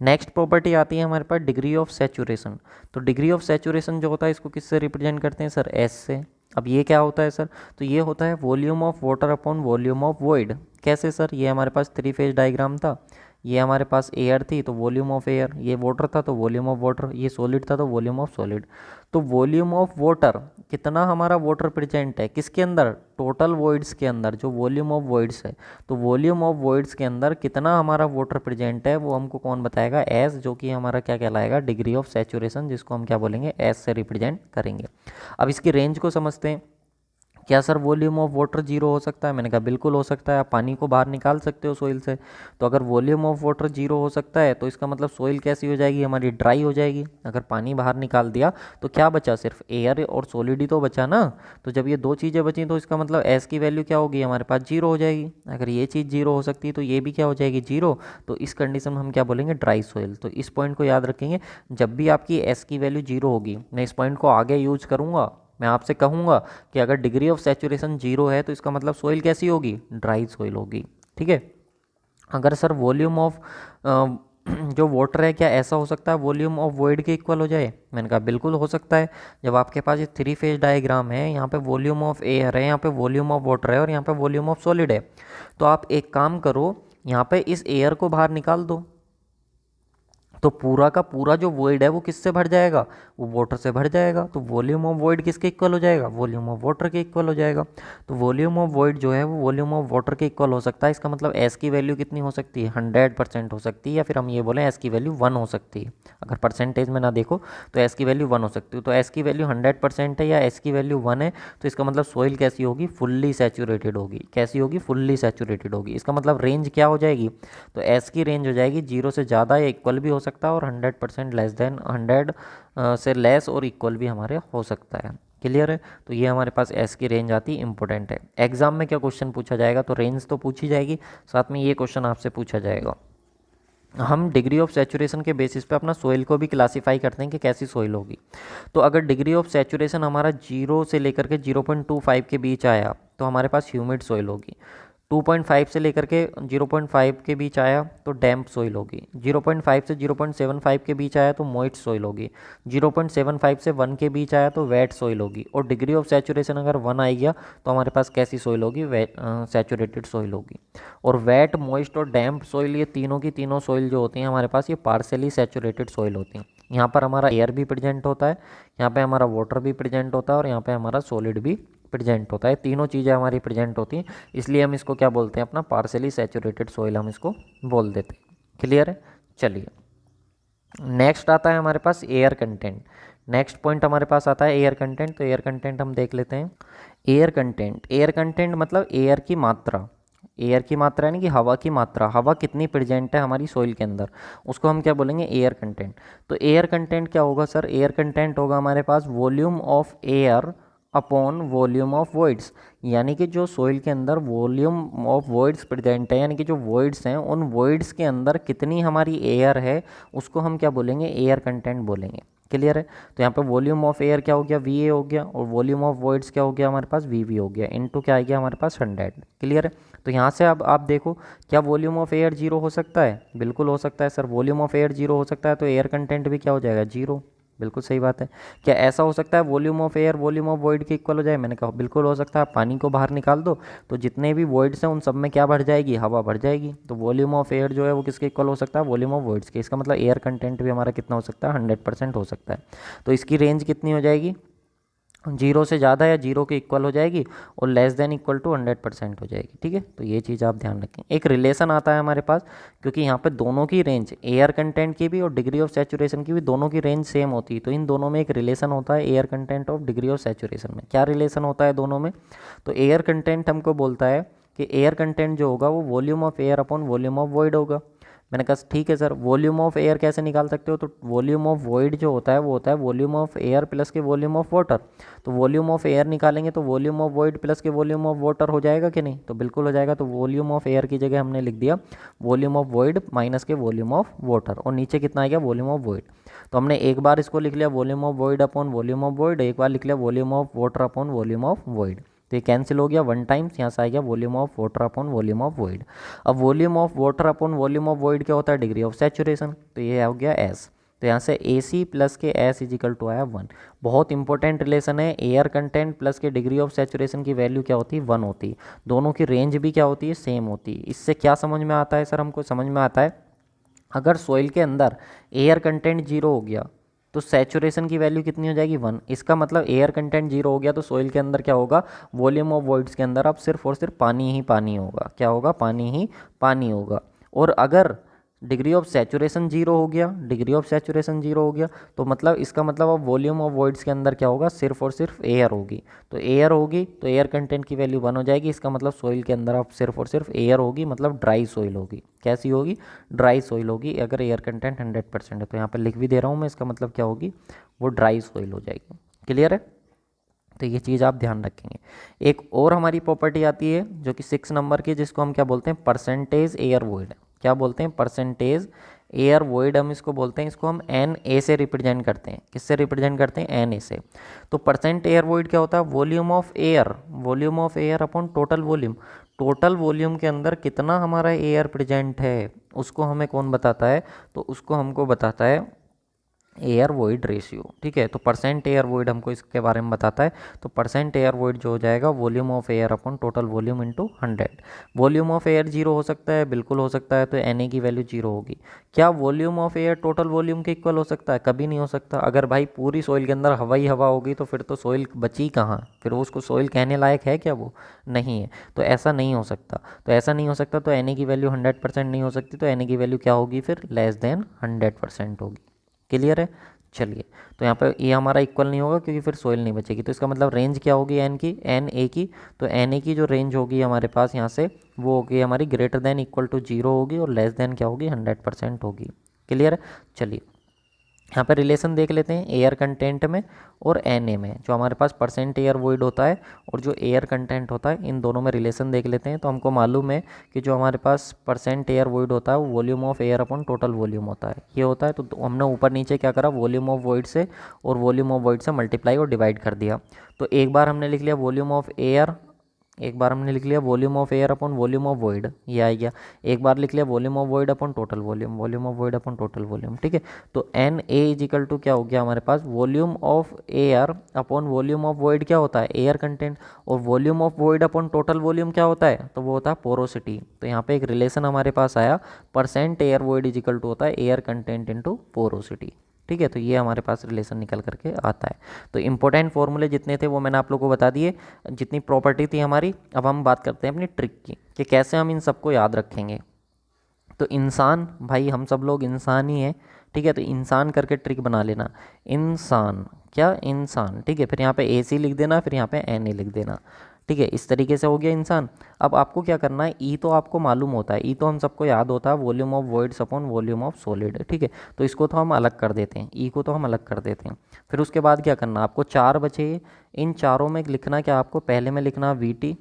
नेक्स्ट प्रॉपर्टी आती है हमारे पास डिग्री ऑफ सैचुरेशन। तो डिग्री ऑफ सैचुरेशन जो होता है, इसको किससे रिप्रेजेंट करते हैं सर, एस से। अब ये क्या होता है सर, तो ये होता है volume of water upon volume of void. कैसे सर, ये हमारे पास 3 फेज डायग्राम था, ये हमारे पास एयर थी तो वॉल्यूम ऑफ एयर, ये वाटर था तो वॉल्यूम ऑफ वाटर, ये सॉलिड था तो वॉल्यूम ऑफ सॉलिड। तो वॉल्यूम ऑफ वाटर, कितना हमारा वाटर प्रेजेंट है किसके अंदर, टोटल वॉइड्स के अंदर, जो वॉल्यूम ऑफ वॉइड्स है। तो वॉल्यूम ऑफ वॉइड्स के अंदर कितना हमारा वाटर प्रेजेंट है, वो हमको कौन बताएगा, एस, जो कि हमारा क्या कहलाएगा, डिग्री ऑफ सैचुरेशन, जिसको हम क्या बोलेंगे, एस से रिप्रेजेंट करेंगे। अब इसकी रेंज को समझते हैं। क्या sir volume of water zero हो सकता है? मैंने कहा बिल्कुल हो सकता है, आप पानी को बाहर निकाल सकते हो सोइल से। तो अगर वॉल्यूम ऑफ वाटर जीरो हो सकता है तो इसका मतलब सोइल कैसी हो जाएगी हमारी? ड्राई हो जाएगी। अगर पानी बाहर निकाल दिया तो क्या बचा? सिर्फ एयर और सॉलिड ही तो बचा ना। तो जब ये दो चीज़ें बची तो इसका मतलब एस की वैल्यू क्या होगी हमारे पास? जीरो हो जाएगी। अगर ये चीज़ जीरो हो सकती है तो ये भी क्या हो जाएगी? जीरो। तो इस कंडीशन में हम क्या बोलेंगे? Dry soil. तो इस पॉइंट को याद रखेंगे, जब भी आपकी एस की वैल्यू जीरो होगी, मैं इस पॉइंट को आगे यूज करूँगा, मैं आपसे कहूँगा कि अगर डिग्री ऑफ सैचुरेशन जीरो है तो इसका मतलब सोइल कैसी होगी? ड्राई सोइल होगी। ठीक है। अगर सर वॉल्यूम ऑफ जो वाटर है, क्या ऐसा हो सकता है वॉल्यूम ऑफ वॉइड के इक्वल हो जाए? मैंने कहा बिल्कुल हो सकता है। जब आपके पास ये थ्री फेज डायग्राम है, यहाँ पे वॉल्यूम ऑफ एयर है, यहाँ पे वॉल्यूम ऑफ वाटर है और यहाँ पे वॉल्यूम ऑफ सॉलिड है, तो आप एक काम करो, यहाँ पे इस एयर को बाहर निकाल दो, तो पूरा का पूरा जो वॉइड है वो किससे भर जाएगा? वो वाटर से भर जाएगा। तो वॉल्यूम ऑफ वॉइड किसके इक्वल हो जाएगा? वॉल्यूम ऑफ वाटर के इक्वल हो जाएगा। तो वॉल्यूम ऑफ वॉइड जो है वो वॉल्यूम ऑफ वाटर के इक्वल हो सकता है। इसका मतलब एस की वैल्यू कितनी हो सकती है? 100% हो सकती है, या फिर हम ये बोलें एस की वैल्यू 1 हो सकती है। अगर परसेंटेज में ना देखो तो एस की वैल्यू 1 हो सकती है। तो एस की वैल्यू 100% है या एस की वैल्यू 1 है, तो इसका मतलब सोइल कैसी होगी? फुल्ली सैचुरेटेड होगी। कैसी होगी? फुल्ली सैचुरेटेड होगी। इसका मतलब रेंज क्या हो जाएगी? तो एस की रेंज हो जाएगी 0 से ज़्यादा या इक्वल भी हो सकता है, और 100% लेस देन 100 से लेस और इक्वल भी हमारे हो सकता है। क्लियर है? तो ये हमारे पास एस की रेंज आती इंपॉर्टेंट है। एग्जाम में क्या क्वेश्चन पूछा जाएगा? तो रेंज तो पूछी जाएगी, साथ में ये क्वेश्चन आपसे पूछा जाएगा। हम डिग्री ऑफ सैचुरेशन के बेसिस पे अपना सोइल को भी क्लासीफाई करते हैं कि कैसी सोइल होगी। तो अगर डिग्री ऑफ सैचुरेशन हमारा 0 से लेकर के 0.25 के बीच आया तो हमारे पास ह्यूमिड सोइल होगी। 2.5 से लेकर के 0.5 के बीच आया तो डैम्प सोइल होगी। 0.5 से 0.75 के बीच आया तो मॉइस्ट सोइल होगी। 0.75 से 1 के बीच आया तो वेट सोइल होगी। और डिग्री ऑफ सैचुरेशन अगर 1 आ गया तो हमारे पास कैसी सोइल होगी? वेट सैचुरेटेड सोइल होगी। और वेट, मॉइस्ट और डैम्प सोइल, ये तीनों की तीनों सोइल जो होती हैं हमारे पास, ये पार्सली सैचुरेटेड सोइल होती हैं। यहाँ पर हमारा एयर भी प्रेजेंट होता है, यहाँ पे हमारा वाटर भी प्रेजेंट होता है और यहाँ पे हमारा सॉलिड भी प्रेजेंट होता है। तीनों चीज़ें हमारी प्रेजेंट होती हैं, इसलिए हम इसको क्या बोलते हैं? अपना पार्सली सैचुरेटेड सोइल हम इसको बोल देते हैं। क्लियर है? चलिए, नेक्स्ट आता है हमारे पास एयर कंटेंट। नेक्स्ट पॉइंट हमारे पास आता है एयर कंटेंट। तो एयर कंटेंट हम देख लेते हैं। एयर कंटेंट मतलब एयर की मात्रा। एयर की मात्रा यानी कि हवा की मात्रा, हवा कितनी प्रेजेंट है हमारी सोइल के अंदर, उसको हम क्या बोलेंगे? Air content. तो एयर कंटेंट क्या होगा सर? एयर कंटेंट होगा हमारे पास volume of air upon volume of voids. यानी कि जो सोइल के अंदर वॉल्यूम ऑफ वॉइड्स प्रेजेंट है, यानी कि जो वॉइड्स हैं उन वॉइड्स के अंदर कितनी हमारी एयर है, उसको हम क्या बोलेंगे? एयर कंटेंट बोलेंगे। क्लियर है? तो यहाँ पे वॉल्यूम ऑफ एयर क्या हो गया? वी ए हो गया, और वॉल्यूम ऑफ वॉइड्स क्या हो गया हमारे पास? वी वी हो गया। इनटू क्या आ गया हमारे पास? 100। क्लियर है? तो यहाँ से अब आप देखो, क्या वॉल्यूम ऑफ एयर जीरो हो सकता है? बिल्कुल हो सकता है sir. Volume of air zero हो सकता है तो एयर कंटेंट भी क्या हो जाएगा? जीरो। बिल्कुल सही बात है। क्या ऐसा हो सकता है volume of air volume of void के इक्वल हो जाए? मैंने कहा बिल्कुल हो सकता है। आप पानी को बाहर निकाल दो तो जितने भी वॉइड्स हैं उन सब में क्या बढ़ जाएगी? हवा बढ़ जाएगी। तो वॉल्यूम ऑफ एयर जो है वो किसके इक्वल हो सकता है? वॉल्यूम ऑफ वॉइड्स के। इसका मतलब एयर कंटेंट भी हमारा कितना हो सकता है? 100% हो सकता है। तो इसकी रेंज कितनी हो जाएगी? 0 से ज़्यादा या 0 के इक्वल हो जाएगी, और लेस देन इक्वल टू 100% हो जाएगी। ठीक है? तो ये चीज़ आप ध्यान रखें। एक रिलेशन आता है हमारे पास, क्योंकि यहाँ पे दोनों की रेंज, एयर कंटेंट की भी और डिग्री ऑफ सैचुरेशन की भी, दोनों की रेंज सेम होती है। तो इन दोनों में एक रिलेशन होता है एयर कंटेंट और डिग्री ऑफ सैचुरेशन में। क्या रिलेशन होता है दोनों में? तो एयर कंटेंट हमको बोलता है कि एयर कंटेंट जो होगा वो volume of air upon volume of void होगा। मैंने कहा ठीक है सर, वॉल्यूम ऑफ एयर कैसे निकाल सकते हो? तो वॉल्यूम ऑफ वॉइड जो होता है वो होता है वॉल्यूम ऑफ एयर प्लस के वॉल्यूम ऑफ वाटर। तो वॉल्यूम ऑफ एयर निकालेंगे तो वॉल्यूम ऑफ वॉइड प्लस के वॉल्यूम ऑफ वाटर हो जाएगा कि नहीं? तो बिल्कुल हो जाएगा। तो वॉल्यूम ऑफ एयर की जगह हमने लिख दिया वॉल्यूम ऑफ वॉइड माइनस के वॉल्यूम ऑफ वाटर, और नीचे कितना आ गया? Volume of void. तो हमने एक बार इसको लिख लिया volume of void upon volume of void, एक बार लिख लिया volume of water upon volume of void. तो ये कैंसिल हो गया 1 टाइम्स, यहाँ से आ गया volume of water upon volume of void. अब volume of water upon volume of void क्या होता है? Degree of saturation. तो ये हो गया एस। तो यहाँ से ए सी प्लस के एस इजिकल टू आया 1। बहुत इंपॉर्टेंट रिलेशन है। एयर कंटेंट प्लस के डिग्री ऑफ सैचुरेशन की वैल्यू क्या होती है? 1 होती है। दोनों की रेंज भी क्या होती है? सेम होती है। इससे क्या समझ में आता है सर? हमको समझ में आता है, अगर सॉइल के अंदर एयर कंटेंट जीरो हो गया तो सैचुरेशन की वैल्यू कितनी हो जाएगी? 1। इसका मतलब एयर कंटेंट जीरो हो गया तो सॉइल के अंदर क्या होगा? वॉल्यूम ऑफ वॉइड्स के अंदर अब सिर्फ और सिर्फ पानी ही पानी होगा। क्या होगा? पानी ही पानी होगा। और अगर डिग्री ऑफ सैचुरेशन जीरो हो गया, डिग्री ऑफ सैचुरेशन जीरो हो गया, तो मतलब इसका मतलब अब वॉल्यूम ऑफ वॉइड्स के अंदर क्या होगा, सिर्फ और सिर्फ एयर होगी। तो एयर होगी तो एयर कंटेंट की वैल्यू 1 हो जाएगी। इसका मतलब सॉइल के अंदर अब सिर्फ और सिर्फ एयर होगी, मतलब ड्राई सॉइल होगी। कैसी होगी, ड्राई सॉइल होगी। अगर एयर कंटेंट 100% है तो यहाँ पर लिख भी दे रहा हूँ मैं, इसका मतलब क्या होगी, वो ड्राई सॉइल हो जाएगी। क्लियर है, तो ये चीज़ आप ध्यान रखेंगे। एक और हमारी प्रॉपर्टी आती है जो कि 6 नंबर की, जिसको हम क्या बोलते हैं, परसेंटेज एयर वॉइड। क्या बोलते हैं, परसेंटेज एयर वॉइड हम इसको बोलते हैं। इसको हम एन ए से रिप्रेजेंट करते हैं। किससे रिप्रेजेंट करते हैं, एन ए से। तो परसेंट एयर वॉइड क्या होता है, volume of air, volume of air upon total volume. Total volume के अंदर कितना हमारा एयर प्रेजेंट है उसको हमें कौन बताता है, तो उसको हमको बताता है एयर वॉइड रेशियो। ठीक है, तो परसेंट एयर वॉइड हमको इसके बारे में बताता है। तो परसेंट एयर वॉइड जो हो जाएगा, volume of air upon total volume into 100। Volume of air zero हो सकता है, बिल्कुल हो सकता है, तो एन ए की वैल्यू जीरो होगी। क्या volume of air total volume के इक्वल हो सकता है, कभी नहीं हो सकता। अगर भाई पूरी सॉइल के अंदर हवा ही हवा होगी तो फिर तो सॉइल बची कहाँ, फिर वो उसको सॉइल कहने लायक है क्या, वो नहीं है। तो ऐसा नहीं हो सकता, तो ऐसा नहीं हो सकता, तो एन ए की वैल्यू 100% नहीं हो सकती। तो एन ए की वैल्यू क्या होगी, फिर लेस देन 100% होगी। क्लियर है, चलिए। तो यहाँ पर ये हमारा इक्वल नहीं होगा क्योंकि फिर सोइल नहीं बचेगी। तो इसका मतलब रेंज क्या होगी एन की, एन ए की। तो एन ए की जो रेंज होगी हमारे पास यहाँ से, वो होगी हमारी ग्रेटर देन इक्वल टू 0 होगी, और लेस देन क्या होगी, 100% होगी। क्लियर है, चलिए यहाँ पर रिलेशन देख लेते हैं एयर कंटेंट में और एन ए में। जो हमारे पास परसेंट एयर वॉइड होता है और जो एयर कंटेंट होता है, इन दोनों में रिलेशन देख लेते हैं। तो हमको मालूम है कि जो हमारे पास परसेंट एयर वॉइड होता है वो volume of air upon total volume होता है, ये होता है। तो हमने ऊपर नीचे क्या करा, वॉल्यूम ऑफ वॉइड से और वॉल्यूम ऑफ वॉइड से मल्टीप्लाई और डिवाइड कर दिया। तो एक बार हमने लिख लिया वॉल्यूम ऑफ एयर, एक बार हमने लिख लिया volume of air upon volume of void, ये आ गया। एक बार लिख लिया volume of void upon total volume, volume of void upon total volume. ठीक है, तो एन ए इजिकल टू क्या हो गया हमारे पास, volume of air upon volume of void क्या होता है, एयर कंटेंट, और volume of void upon total volume क्या होता है, तो वो होता है पोरोसिटी। तो यहाँ पे एक रिलेशन हमारे पास आया, percent air void equal to होता है एयर कंटेंट इंटू पोरोसिटी। ठीक है, तो ये हमारे पास रिलेशन निकल करके आता है। तो इंपॉर्टेंट फॉर्मूले जितने थे वो मैंने आप लोगों को बता दिए, जितनी प्रॉपर्टी थी हमारी। अब हम बात करते हैं अपनी ट्रिक की कि कैसे हम इन सबको याद रखेंगे। तो इंसान, भाई हम सब लोग इंसान ही हैं, ठीक है। तो इंसान करके ट्रिक बना लेना, इंसान, क्या, इंसान। ठीक है, फिर यहाँ पे ए सी लिख देना, फिर यहाँ पे एन ए लिख देना। ठीक है, इस तरीके से हो गया इंसान। अब आपको क्या करना है, ई तो आपको मालूम होता है, ई तो हम सबको याद होता है, volume of voids upon volume of solid. ठीक है, तो इसको तो हम अलग कर देते हैं, ई को तो हम अलग कर देते हैं। फिर उसके बाद क्या करना, आपको 4 बचे, इन चारों में लिखना क्या, आपको पहले में लिखना वी टी,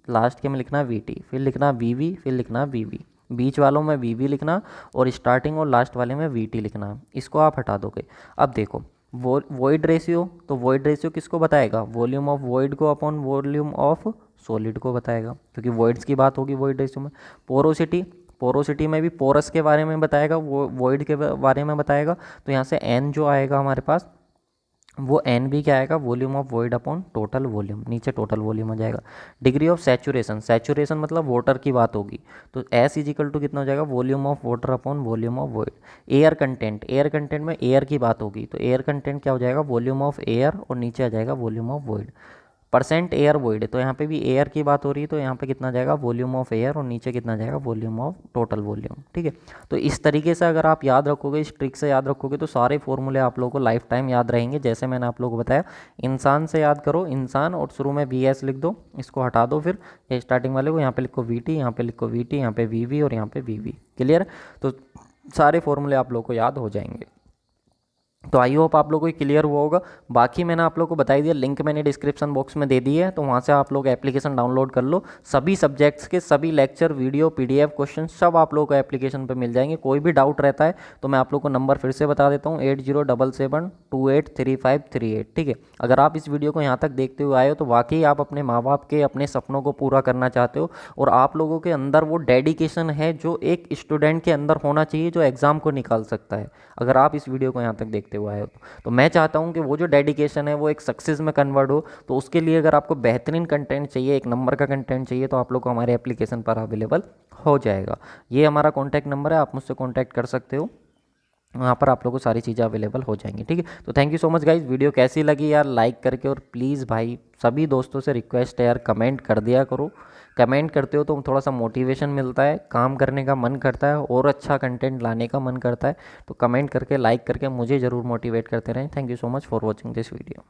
लास्ट के में लिखना वी टी, फिर लिखना वी वी, फिर लिखना वी वी, बीच वालों में वी वी लिखना, और स्टार्टिंग और लास्ट वाले में वी टी लिखना। इसको आप हटा दोगे। अब देखो वॉइड रेशियो, तो वॉइड रेशियो किसको बताएगा, वॉल्यूम ऑफ वॉइड को अपॉन वॉल्यूम ऑफ सॉलिड को बताएगा, क्योंकि वॉइड्स की बात होगी वॉइड रेशियो में। पोरोसिटी, पोरोसिटी में भी पोरस के बारे में बताएगा, वो वॉइड के बारे में बताएगा। तो यहाँ से एन जो आएगा हमारे पास, वो एन भी क्या आएगा, volume of void upon total volume, नीचे टोटल वॉल्यूम हो जाएगा। डिग्री ऑफ सैचुरेशन, सैचुरेशन मतलब वाटर की बात होगी, तो एस इजिकल टू कितना हो जाएगा, volume of water upon volume of void. Air content, air content में एयर की बात होगी, तो एयर कंटेंट क्या हो जाएगा, वॉल्यूम ऑफ एयर, और नीचे आ जाएगा volume of void. Percent air void, तो यहाँ पे भी एयर की बात हो रही है, तो यहाँ पे कितना जाएगा, वॉल्यूम ऑफ एयर, और नीचे कितना जाएगा, वॉल्यूम ऑफ टोटल वॉल्यूम। ठीक है, तो इस तरीके से अगर आप याद रखोगे, इस ट्रिक से याद रखोगे, तो सारे फॉर्मूले आप लोगों को लाइफ टाइम याद रहेंगे। जैसे मैंने आप लोगों को बताया, इंसान से याद करो, इंसान, और शुरू में वी एस लिख दो, इसको हटा दो, फिर ये स्टार्टिंग वाले को यहाँ पे लिखो वी टी, यहाँ पे लिखो वी टी, यहाँ पे वी वी, और यहाँ पे वी वी। क्लियर, तो सारे फॉर्मूले आप लोगों को याद हो जाएंगे। तो आई होप आप लोगों को क्लियर हुआ होगा। बाकी मैंने आप लोगों को बताई दिया, लिंक मैंने डिस्क्रिप्शन बॉक्स में दे दी है, तो वहाँ से आप लोग एप्लीकेशन डाउनलोड कर लो। सभी सब्जेक्ट्स के सभी लेक्चर, वीडियो, पीडीएफ, क्वेश्चन सब आप लोगों को एप्लीकेशन पे मिल जाएंगे। कोई भी डाउट रहता है तो मैं आप लोग को नंबर फिर से बता देता हूँ, 8077283538। ठीक है, अगर आप इस वीडियो को यहाँ तक देखते हुए आए हो तो वाकई आप अपने माँ बाप के अपने सपनों को पूरा करना चाहते हो, और आप लोगों के अंदर वो डेडिकेशन है जो एक स्टूडेंट के अंदर होना चाहिए, जो एग्ज़ाम को निकाल सकता है। अगर आप इस वीडियो को यहाँ तक देखते हुए आए हो तो मैं चाहता हूँ कि वो जो डेडिकेशन है वो एक सक्सेस में कन्वर्ट हो। तो उसके लिए अगर आपको बेहतरीन कंटेंट चाहिए, एक नंबर का कंटेंट चाहिए, तो आप लोग को हमारे एप्लीकेशन पर अवेलेबल हो जाएगा। ये हमारा कॉन्टैक्ट नंबर है, आप मुझसे कॉन्टैक्ट कर सकते हो। वहाँ पर आप लोगों को सारी चीज़ें अवेलेबल हो जाएंगी। ठीक है, तो thank you so much guys. Video कैसी लगी यार लाइक करके, और प्लीज़ भाई सभी दोस्तों से रिक्वेस्ट है यार कमेंट कर दिया करो। कमेंट करते हो तो थोड़ा सा मोटिवेशन मिलता है, काम करने का मन करता है और अच्छा कंटेंट लाने का मन करता है। तो कमेंट करके लाइक करके मुझे ज़रूर मोटिवेट करते रहें। Thank you so much for watching this video.